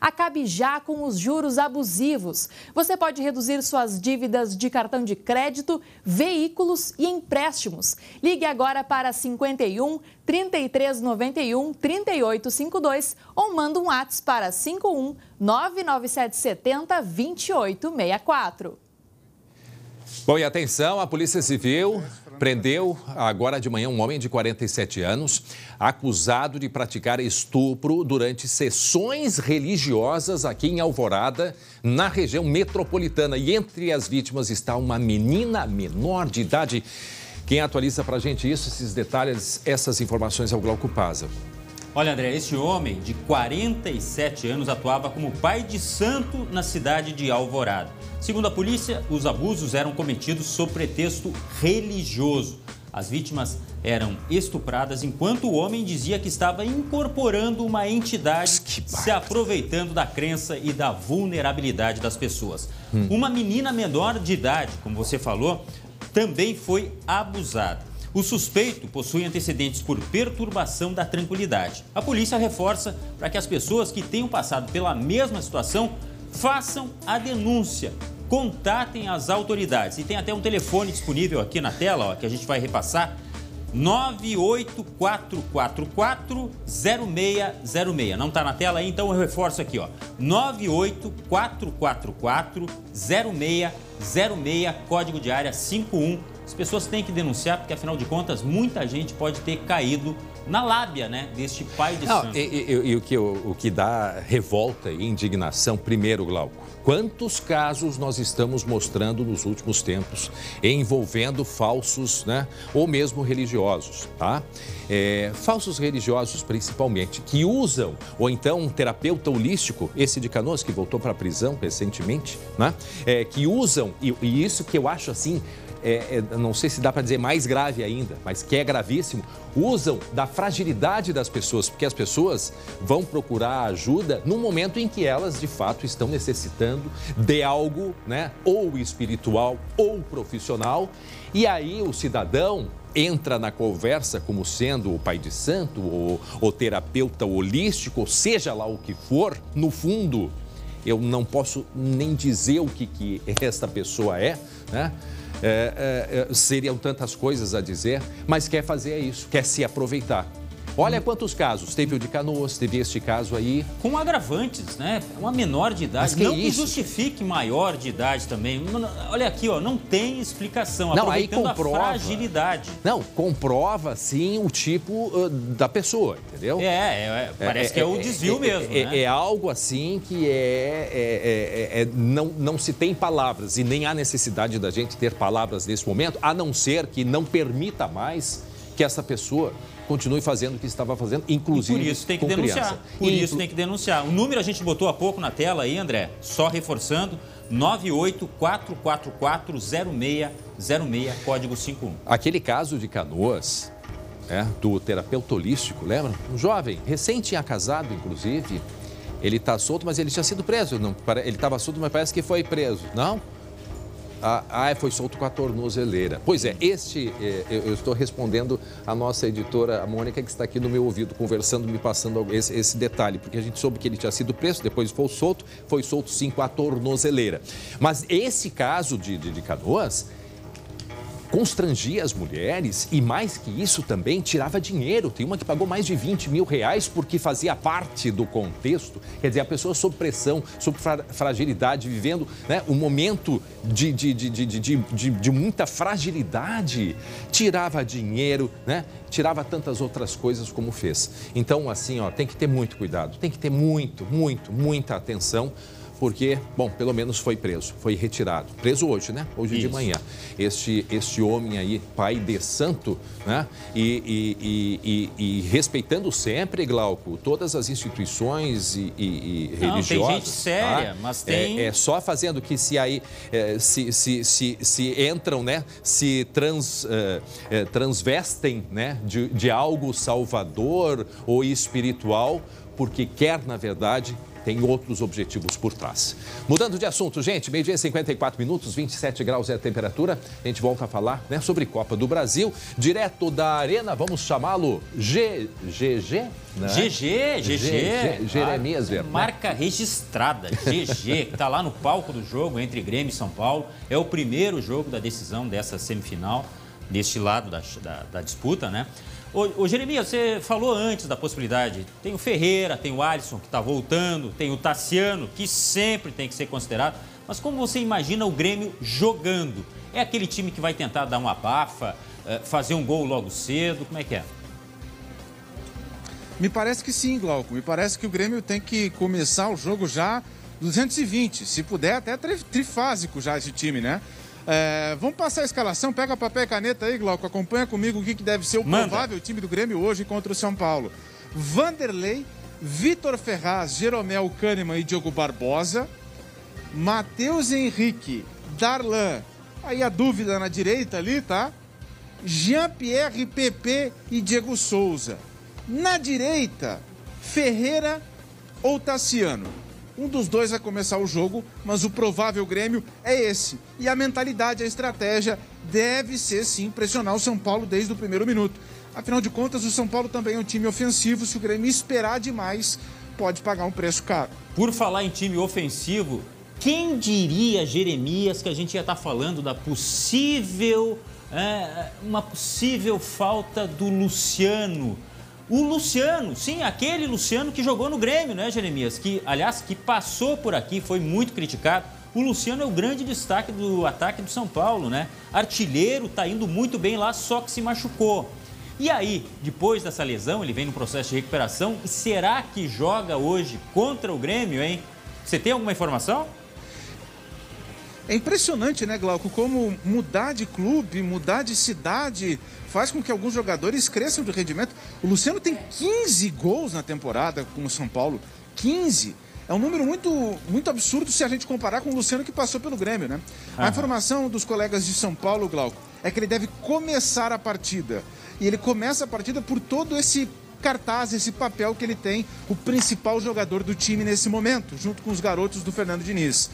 Acabe já com os juros abusivos. Você pode pode reduzir suas dívidas de cartão de crédito, veículos e empréstimos. Ligue agora para 51 3391 3852 ou manda um WhatsApp para 51 99770 2864. Bom, e atenção, a Polícia Civil prendeu agora de manhã um homem de 47 anos, acusado de praticar estupro durante sessões religiosas aqui em Alvorada, na região metropolitana. E entre as vítimas está uma menina menor de idade. Quem atualiza pra gente isso, esses detalhes, essas informações é o Glauco Paza. Olha, André, esse homem de 47 anos atuava como pai de santo na cidade de Alvorada. Segundo a polícia, os abusos eram cometidos sob pretexto religioso. As vítimas eram estupradas enquanto o homem dizia que estava incorporando uma entidade, se aproveitando da crença e da vulnerabilidade das pessoas. Uma menina menor de idade, como você falou, também foi abusada. O suspeito possui antecedentes por perturbação da tranquilidade. A polícia reforça para que as pessoas que tenham passado pela mesma situação façam a denúncia, contatem as autoridades. E tem até um telefone disponível aqui na tela, ó, que a gente vai repassar, 98444-0606. Não está na tela aí, então eu reforço aqui, ó, 98444-0606, código de área 51. As pessoas têm que denunciar, porque afinal de contas, muita gente pode ter caído na lábia, né, deste pai de santo. E o que dá revolta e indignação, primeiro, Glauco, quantos casos nós estamos mostrando nos últimos tempos envolvendo falsos, né, ou mesmo religiosos, tá? Falsos religiosos, principalmente, que usam, ou então um terapeuta holístico, esse de Canoas, que voltou para a prisão recentemente, né, que usam, e isso que eu acho assim, não sei se dá para dizer mais grave ainda, mas que é gravíssimo, usam da fragilidade das pessoas, porque as pessoas vão procurar ajuda no momento em que elas, de fato, estão necessitando de algo, né, ou espiritual ou profissional, e aí o cidadão entra na conversa como sendo o pai de santo, ou o terapeuta holístico, ou seja lá o que for, no fundo, eu não posso nem dizer o que esta pessoa é, né? Seriam tantas coisas a dizer, mas quer fazer isso, quer se aproveitar. Olha quantos casos, teve o de Canoas, teve este caso aí. Com agravantes, né? Uma menor de idade, que justifique maior de idade também. Olha aqui, ó, não tem explicação, aproveitando a fragilidade. Não, comprova sim o tipo da pessoa, entendeu? Parece que é o desvio mesmo, né? É algo assim que não se tem palavras e nem há necessidade da gente ter palavras nesse momento, a não ser que não permita mais que essa pessoa continue fazendo o que estava fazendo, inclusive por isso tem que denunciar. Por isso tem que denunciar. O número a gente botou há pouco na tela aí, André, só reforçando, 984440606, código 51. Aquele caso de Canoas, do terapeuta holístico, lembra? Um jovem, recém tinha casado, inclusive, ele está solto, mas ele tinha sido preso. Não, ele estava solto, mas parece que foi preso, não? Foi solto com a tornozeleira. Pois é, eu estou respondendo a nossa editora, a Mônica, que está aqui no meu ouvido, conversando, me passando esse detalhe, porque a gente soube que ele tinha sido preso, depois foi solto sim com a tornozeleira. Mas esse caso de Canoas constrangia as mulheres e, mais que isso, também tirava dinheiro. Tem uma que pagou mais de 20 mil reais porque fazia parte do contexto. Quer dizer, a pessoa sob pressão, sob fragilidade, vivendo, né, um momento de muita fragilidade, tirava dinheiro, né, tirava tantas outras coisas como fez. Então, assim, ó, tem que ter muito cuidado, tem que ter muita atenção. Porque, bom, pelo menos foi preso, foi retirado. Preso hoje, né? Hoje de manhã. Este homem aí, pai de santo, né? E respeitando sempre, Glauco, todas as instituições e religiosas. Tem gente séria, tá? Mas tem... É só fazendo que se aí, se entram, né? Se transvestem, né? De algo salvador ou espiritual, porque quer, na verdade, tem outros objetivos por trás. Mudando de assunto, gente, meio-dia e 54 minutos, 27 graus é a temperatura. A gente volta a falar, né, sobre Copa do Brasil. Direto da Arena, vamos chamá-lo GG? Né? GG. Jeremias Werner. Marca registrada, GG, que está lá no palco do jogo entre Grêmio e São Paulo. É o primeiro jogo da decisão dessa semifinal, deste lado da disputa, né? Ô Jeremias, você falou antes da possibilidade. Tem o Ferreira, tem o Alisson, que está voltando, tem o Tassiano, que sempre tem que ser considerado. Mas como você imagina o Grêmio jogando? É aquele time que vai tentar dar uma abafa, fazer um gol logo cedo? Como é que é? Me parece que sim, Glauco. Me parece que o Grêmio tem que começar o jogo já 220. Se puder, até trifásico já esse time, né? Vamos passar a escalação, pega papel e caneta aí, Glauco, acompanha comigo o que deve ser o provável time do Grêmio hoje contra o São Paulo. Vanderlei, Vitor Ferraz, Jeromel Kahneman e Diogo Barbosa, Matheus Henrique, Darlan, aí a dúvida na direita ali, tá? Jean-Pierre, Pepe e Diego Souza. Na direita, Ferreira ou Tassiano. Um dos dois vai começar o jogo, mas o provável Grêmio é esse. E a mentalidade, a estratégia deve ser, sim, pressionar o São Paulo desde o primeiro minuto. Afinal de contas, o São Paulo também é um time ofensivo. Se o Grêmio esperar demais, pode pagar um preço caro. Por falar em time ofensivo, quem diria, Jeremias, que a gente ia estar falando da uma possível falta do Luciano? O Luciano, sim, aquele Luciano que jogou no Grêmio, né, Jeremias? Que, aliás, que passou por aqui, foi muito criticado. O Luciano é o grande destaque do ataque do São Paulo, né? Artilheiro, tá indo muito bem lá, só que se machucou. E aí, depois dessa lesão, ele vem no processo de recuperação. E será que joga hoje contra o Grêmio, hein? Você tem alguma informação? É impressionante, né, Glauco, como mudar de clube, mudar de cidade faz com que alguns jogadores cresçam de rendimento. O Luciano tem 15 gols na temporada com o São Paulo. 15. É um número muito absurdo se a gente comparar com o Luciano que passou pelo Grêmio, né? A informação dos colegas de São Paulo, Glauco, é que ele deve começar a partida. E ele começa a partida por todo esse cartaz, esse papel que ele tem, o principal jogador do time nesse momento, junto com os garotos do Fernando Diniz.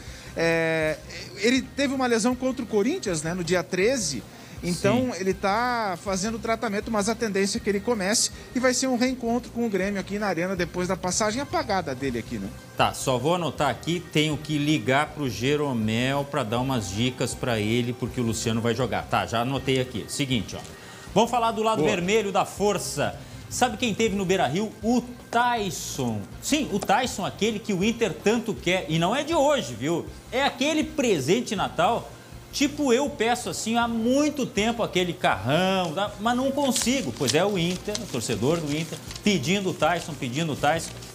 Ele teve uma lesão contra o Corinthians, né, no dia 13, então ele está fazendo o tratamento, mas a tendência é que ele comece e vai ser um reencontro com o Grêmio aqui na Arena depois da passagem apagada dele aqui, né? Tá, só vou anotar aqui, tenho que ligar pro Jeromel para dar umas dicas para ele, porque o Luciano vai jogar. Tá, já anotei aqui. Seguinte, ó. Vamos falar do lado vermelho da força. Sabe quem teve no Beira-Rio? O Tyson. Sim, o Tyson, aquele que o Inter tanto quer. E não é de hoje, viu? É aquele presente de Natal. Tipo, eu peço assim há muito tempo aquele carrão, mas não consigo. Pois é o Inter, o torcedor do Inter, pedindo o Tyson.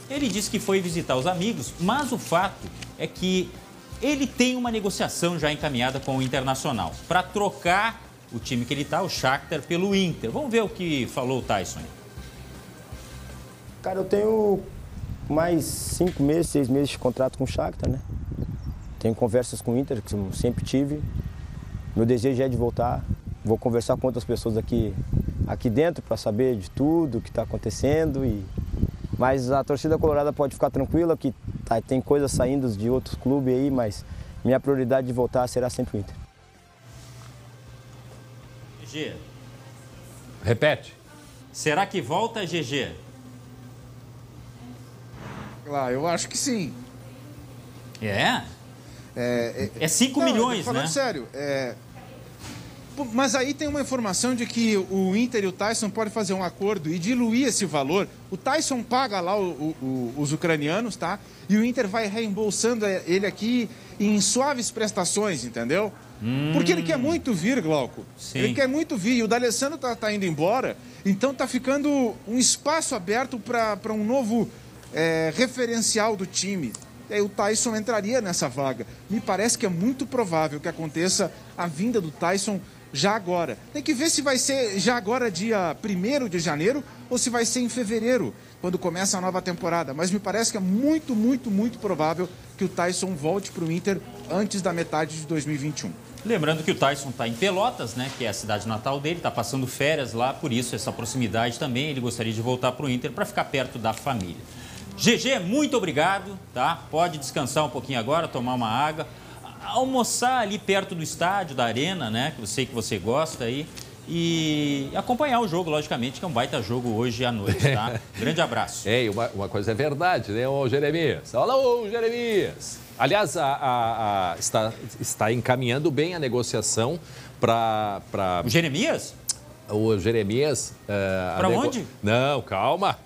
Ele disse que foi visitar os amigos, mas o fato é que ele tem uma negociação já encaminhada com o Internacional para trocar o time que ele está, o Shakhtar, pelo Inter. Vamos ver o que falou o Tyson. Cara, eu tenho mais 5 meses, 6 meses de contrato com o Shakhtar, né? Tenho conversas com o Inter, que eu sempre tive. Meu desejo é de voltar. Vou conversar com outras pessoas aqui dentro para saber de tudo o que está acontecendo. Mas a torcida colorada pode ficar tranquila que tem coisas saindo de outros clubes aí, mas minha prioridade de voltar será sempre o Inter. GG. Repete. Será que volta, GG? Claro, eu acho que sim. É 5 milhões, falando né? Sério, mas aí tem uma informação de que o Inter e o Tyson podem fazer um acordo e diluir esse valor. O Tyson paga lá os ucranianos, tá? E o Inter vai reembolsando ele aqui em suaves prestações, entendeu? Porque ele quer muito vir, Glauco. Sim. Ele quer muito vir. E o D'Alessandro tá indo embora, então tá ficando um espaço aberto para um novo referencial do time. E aí o Tyson entraria nessa vaga. Me parece que é muito provável que aconteça a vinda do Tyson já agora. Tem que ver se vai ser já agora, dia 1º de janeiro, ou se vai ser em fevereiro, quando começa a nova temporada. Mas me parece que é muito, muito, muito provável que o Tyson volte para o Inter antes da metade de 2021. Lembrando que o Tyson está em Pelotas, né, que é a cidade natal dele, está passando férias lá, por isso essa proximidade também. Ele gostaria de voltar para o Inter para ficar perto da família. GG, muito obrigado, tá? Pode descansar um pouquinho agora, tomar uma água, almoçar ali perto do estádio, da arena, né? Que eu sei que você gosta aí. E acompanhar o jogo, logicamente, que é um baita jogo hoje à noite, tá? Grande abraço. Ei, uma coisa é verdade, né, ô Jeremias? Olha lá, ô Jeremias. Aliás, está encaminhando bem a negociação para... O Jeremias? O Jeremias... Para onde? Não, calma.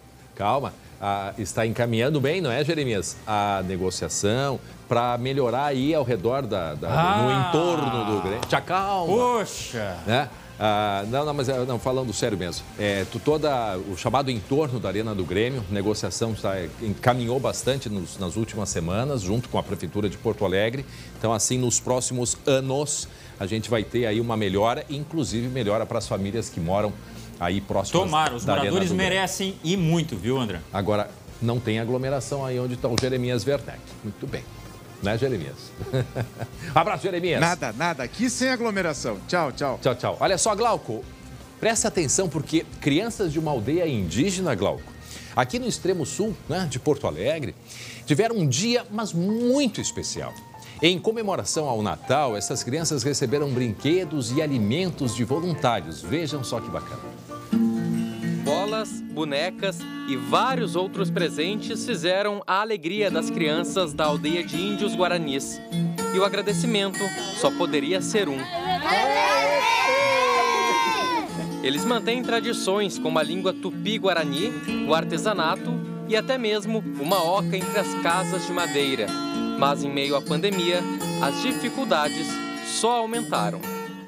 Está encaminhando bem, não é, Jeremias? A negociação para melhorar aí ao redor no entorno do Grêmio. Tchau, calma. Poxa! Né? Não, falando sério mesmo. Todo o chamado entorno da Arena do Grêmio, negociação encaminhou bastante nas últimas semanas, junto com a Prefeitura de Porto Alegre. Então, assim, nos próximos anos, a gente vai ter aí uma melhora, inclusive melhora para as famílias que moram aí próximas da Arena do Grêmio. Tomara, os moradores merecem e muito, viu, André? Agora, não tem aglomeração aí onde está o Jeremias Werneck. Muito bem. Né, Jeremias? Um abraço, Jeremias. Nada. Aqui sem aglomeração. Tchau. Tchau. Olha só, Glauco, presta atenção porque crianças de uma aldeia indígena, Glauco, aqui no extremo sul, né, de Porto Alegre, tiveram um dia, mas muito especial. Em comemoração ao Natal, essas crianças receberam brinquedos e alimentos de voluntários. Vejam só que bacana. Bolas, bonecas e vários outros presentes fizeram a alegria das crianças da aldeia de Índios Guaranis. E o agradecimento só poderia ser um. Eles mantêm tradições como a língua tupi-guarani, o artesanato e até mesmo uma oca entre as casas de madeira. Mas em meio à pandemia, as dificuldades só aumentaram.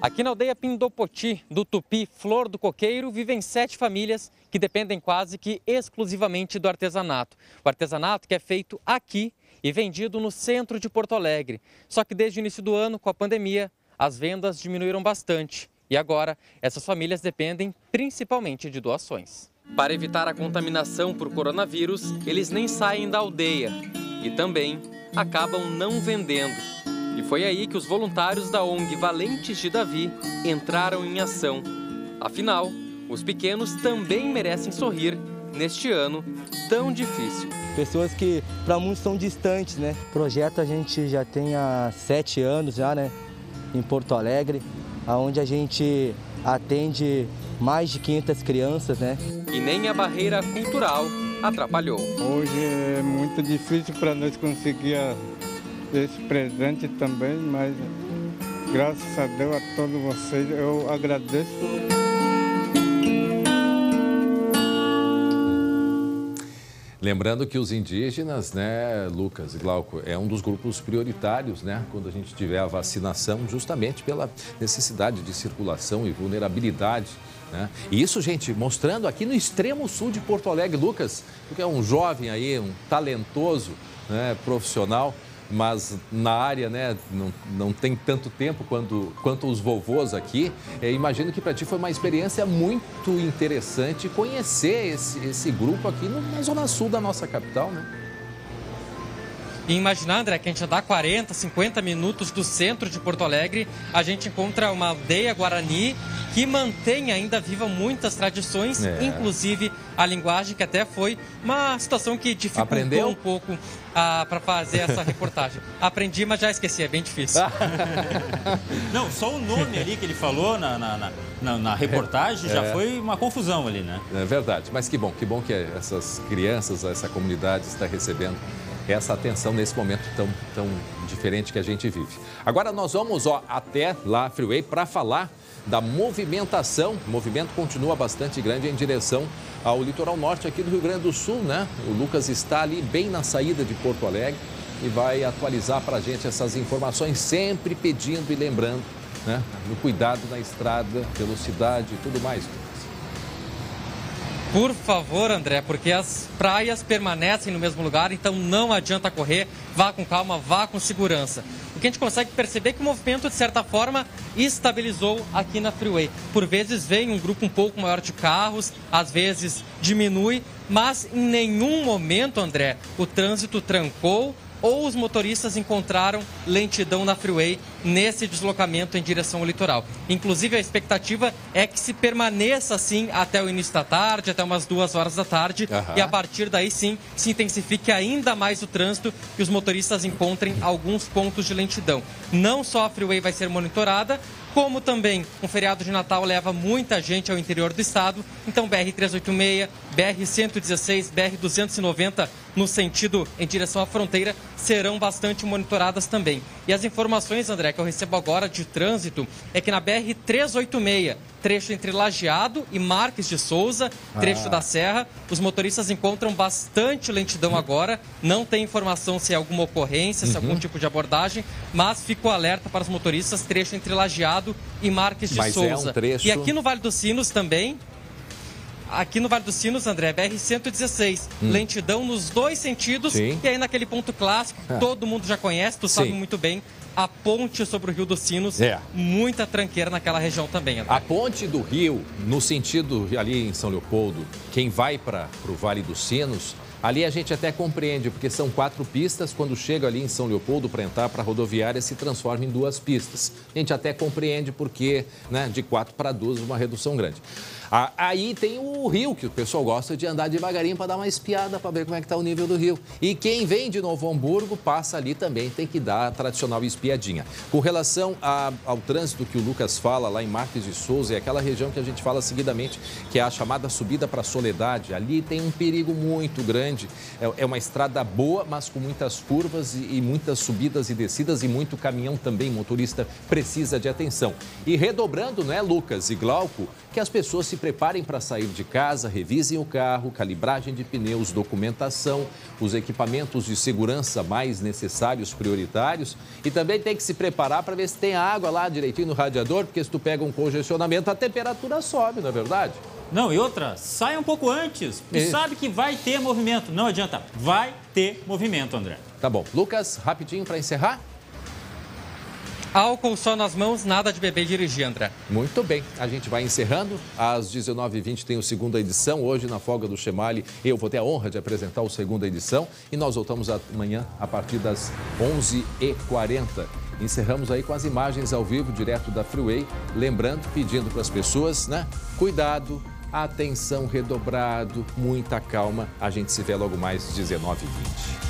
Aqui na aldeia Pindopoti, do Tupi Flor do Coqueiro, vivem 7 famílias que dependem quase que exclusivamente do artesanato. O artesanato que é feito aqui e vendido no centro de Porto Alegre. Só que desde o início do ano, com a pandemia, as vendas diminuíram bastante. E agora, essas famílias dependem principalmente de doações. Para evitar a contaminação por coronavírus, eles nem saem da aldeia e também acabam não vendendo. E foi aí que os voluntários da ONG Valentes de Davi entraram em ação. Afinal, os pequenos também merecem sorrir neste ano tão difícil. Pessoas que para muitos são distantes, né? O projeto a gente já tem há 7 anos já, né? Em Porto Alegre, onde a gente atende mais de 500 crianças, né? E nem a barreira cultural atrapalhou. Hoje é muito difícil para nós conseguir esse presente também, mas graças a Deus, a todos vocês, eu agradeço. Lembrando que os indígenas, né, Lucas e Glauco, é um dos grupos prioritários, né, quando a gente tiver a vacinação, justamente pela necessidade de circulação e vulnerabilidade, né? E isso, gente, mostrando aqui no extremo sul de Porto Alegre, Lucas, que é um jovem aí, um talentoso, né, profissional, mas na área, né, não tem tanto tempo quanto os vovôs aqui. Imagino que para ti foi uma experiência muito interessante conhecer esse grupo aqui na zona sul da nossa capital, né? E imaginar, André, que a gente andar 40, 50 minutos do centro de Porto Alegre, a gente encontra uma aldeia guarani que mantém ainda viva muitas tradições, inclusive a linguagem, que até foi uma situação que dificultou um pouco para fazer essa reportagem. Aprendi, mas já esqueci, é bem difícil. Não, só o nome ali que ele falou na reportagem já foi uma confusão ali, né? É verdade, mas que bom que essas crianças, essa comunidade está recebendo essa atenção nesse momento tão diferente que a gente vive. Agora nós vamos até lá, Freeway, para falar da movimentação. O movimento continua bastante grande em direção ao litoral norte aqui do Rio Grande do Sul, né? O Lucas está ali bem na saída de Porto Alegre e vai atualizar para a gente essas informações, sempre pedindo e lembrando, né, no cuidado na estrada, velocidade e tudo mais. Por favor, André, porque as praias permanecem no mesmo lugar, então não adianta correr, vá com calma, vá com segurança. O que a gente consegue perceber é que o movimento, de certa forma, estabilizou aqui na Freeway. Por vezes vem um grupo um pouco maior de carros, às vezes diminui, mas em nenhum momento, André, o trânsito trancou ou os motoristas encontraram lentidão na freeway nesse deslocamento em direção ao litoral. Inclusive, a expectativa é que se permaneça assim até o início da tarde, até umas 2 horas da tarde, e a partir daí sim se intensifique ainda mais o trânsito e os motoristas encontrem alguns pontos de lentidão. Não só a freeway vai ser monitorada, como também um feriado de Natal leva muita gente ao interior do estado, então BR-386, BR-116, BR-290 no sentido em direção à fronteira serão bastante monitoradas também. E as informações, André, que eu recebo agora de trânsito é que na BR-386, trecho entre Lajeado e Marques de Souza, trecho da Serra, os motoristas encontram bastante lentidão agora. Não tem informação se é alguma ocorrência, se é algum tipo de abordagem, mas fica o alerta para os motoristas, trecho entre Lajeado e Marques de Souza. É um trecho... E aqui no Vale dos Sinos também... Aqui no Vale dos Sinos, André, BR-116, lentidão nos 2 sentidos. Sim. E aí naquele ponto clássico, todo mundo já conhece, tu sabe muito bem, a ponte sobre o Rio dos Sinos, muita tranqueira naquela região também, André. A ponte do Rio, no sentido ali em São Leopoldo, quem vai para o Vale dos Sinos, ali a gente até compreende, porque são 4 pistas, quando chega ali em São Leopoldo para entrar para a rodoviária, se transforma em 2 pistas. A gente até compreende porque, né, de 4 para 2, uma redução grande. Aí tem o rio, que o pessoal gosta de andar devagarinho para dar uma espiada, para ver como é que está o nível do rio. E quem vem de Novo Hamburgo passa ali também, tem que dar a tradicional espiadinha. Com relação ao trânsito que o Lucas fala lá em Marques de Souza, é aquela região que a gente fala seguidamente, que é a chamada subida para a Soledade. Ali tem um perigo muito grande. É uma estrada boa, mas com muitas curvas e muitas subidas e descidas e muito caminhão também. Motorista precisa de atenção. E redobrando, né, Lucas e Glauco, que as pessoas se preparem para sair de casa, revisem o carro, calibragem de pneus, documentação, os equipamentos de segurança mais necessários, prioritários. E também tem que se preparar para ver se tem água lá direitinho no radiador, porque se tu pega um congestionamento, a temperatura sobe, não é verdade? Não, e outra, sai um pouco antes. Tu sabe que vai ter movimento. Não adianta, vai ter movimento, André. Tá bom. Lucas, rapidinho para encerrar. Álcool só nas mãos, nada de beber e dirigir, André. Muito bem, a gente vai encerrando. Às 19h20 tem o segunda edição. Hoje, na folga do Chemali, eu vou ter a honra de apresentar o segunda edição. E nós voltamos amanhã a partir das 11h40. Encerramos aí com as imagens ao vivo, direto da Freeway. Lembrando, pedindo para as pessoas, né? Cuidado, atenção redobrado, muita calma. A gente se vê logo mais 19h20.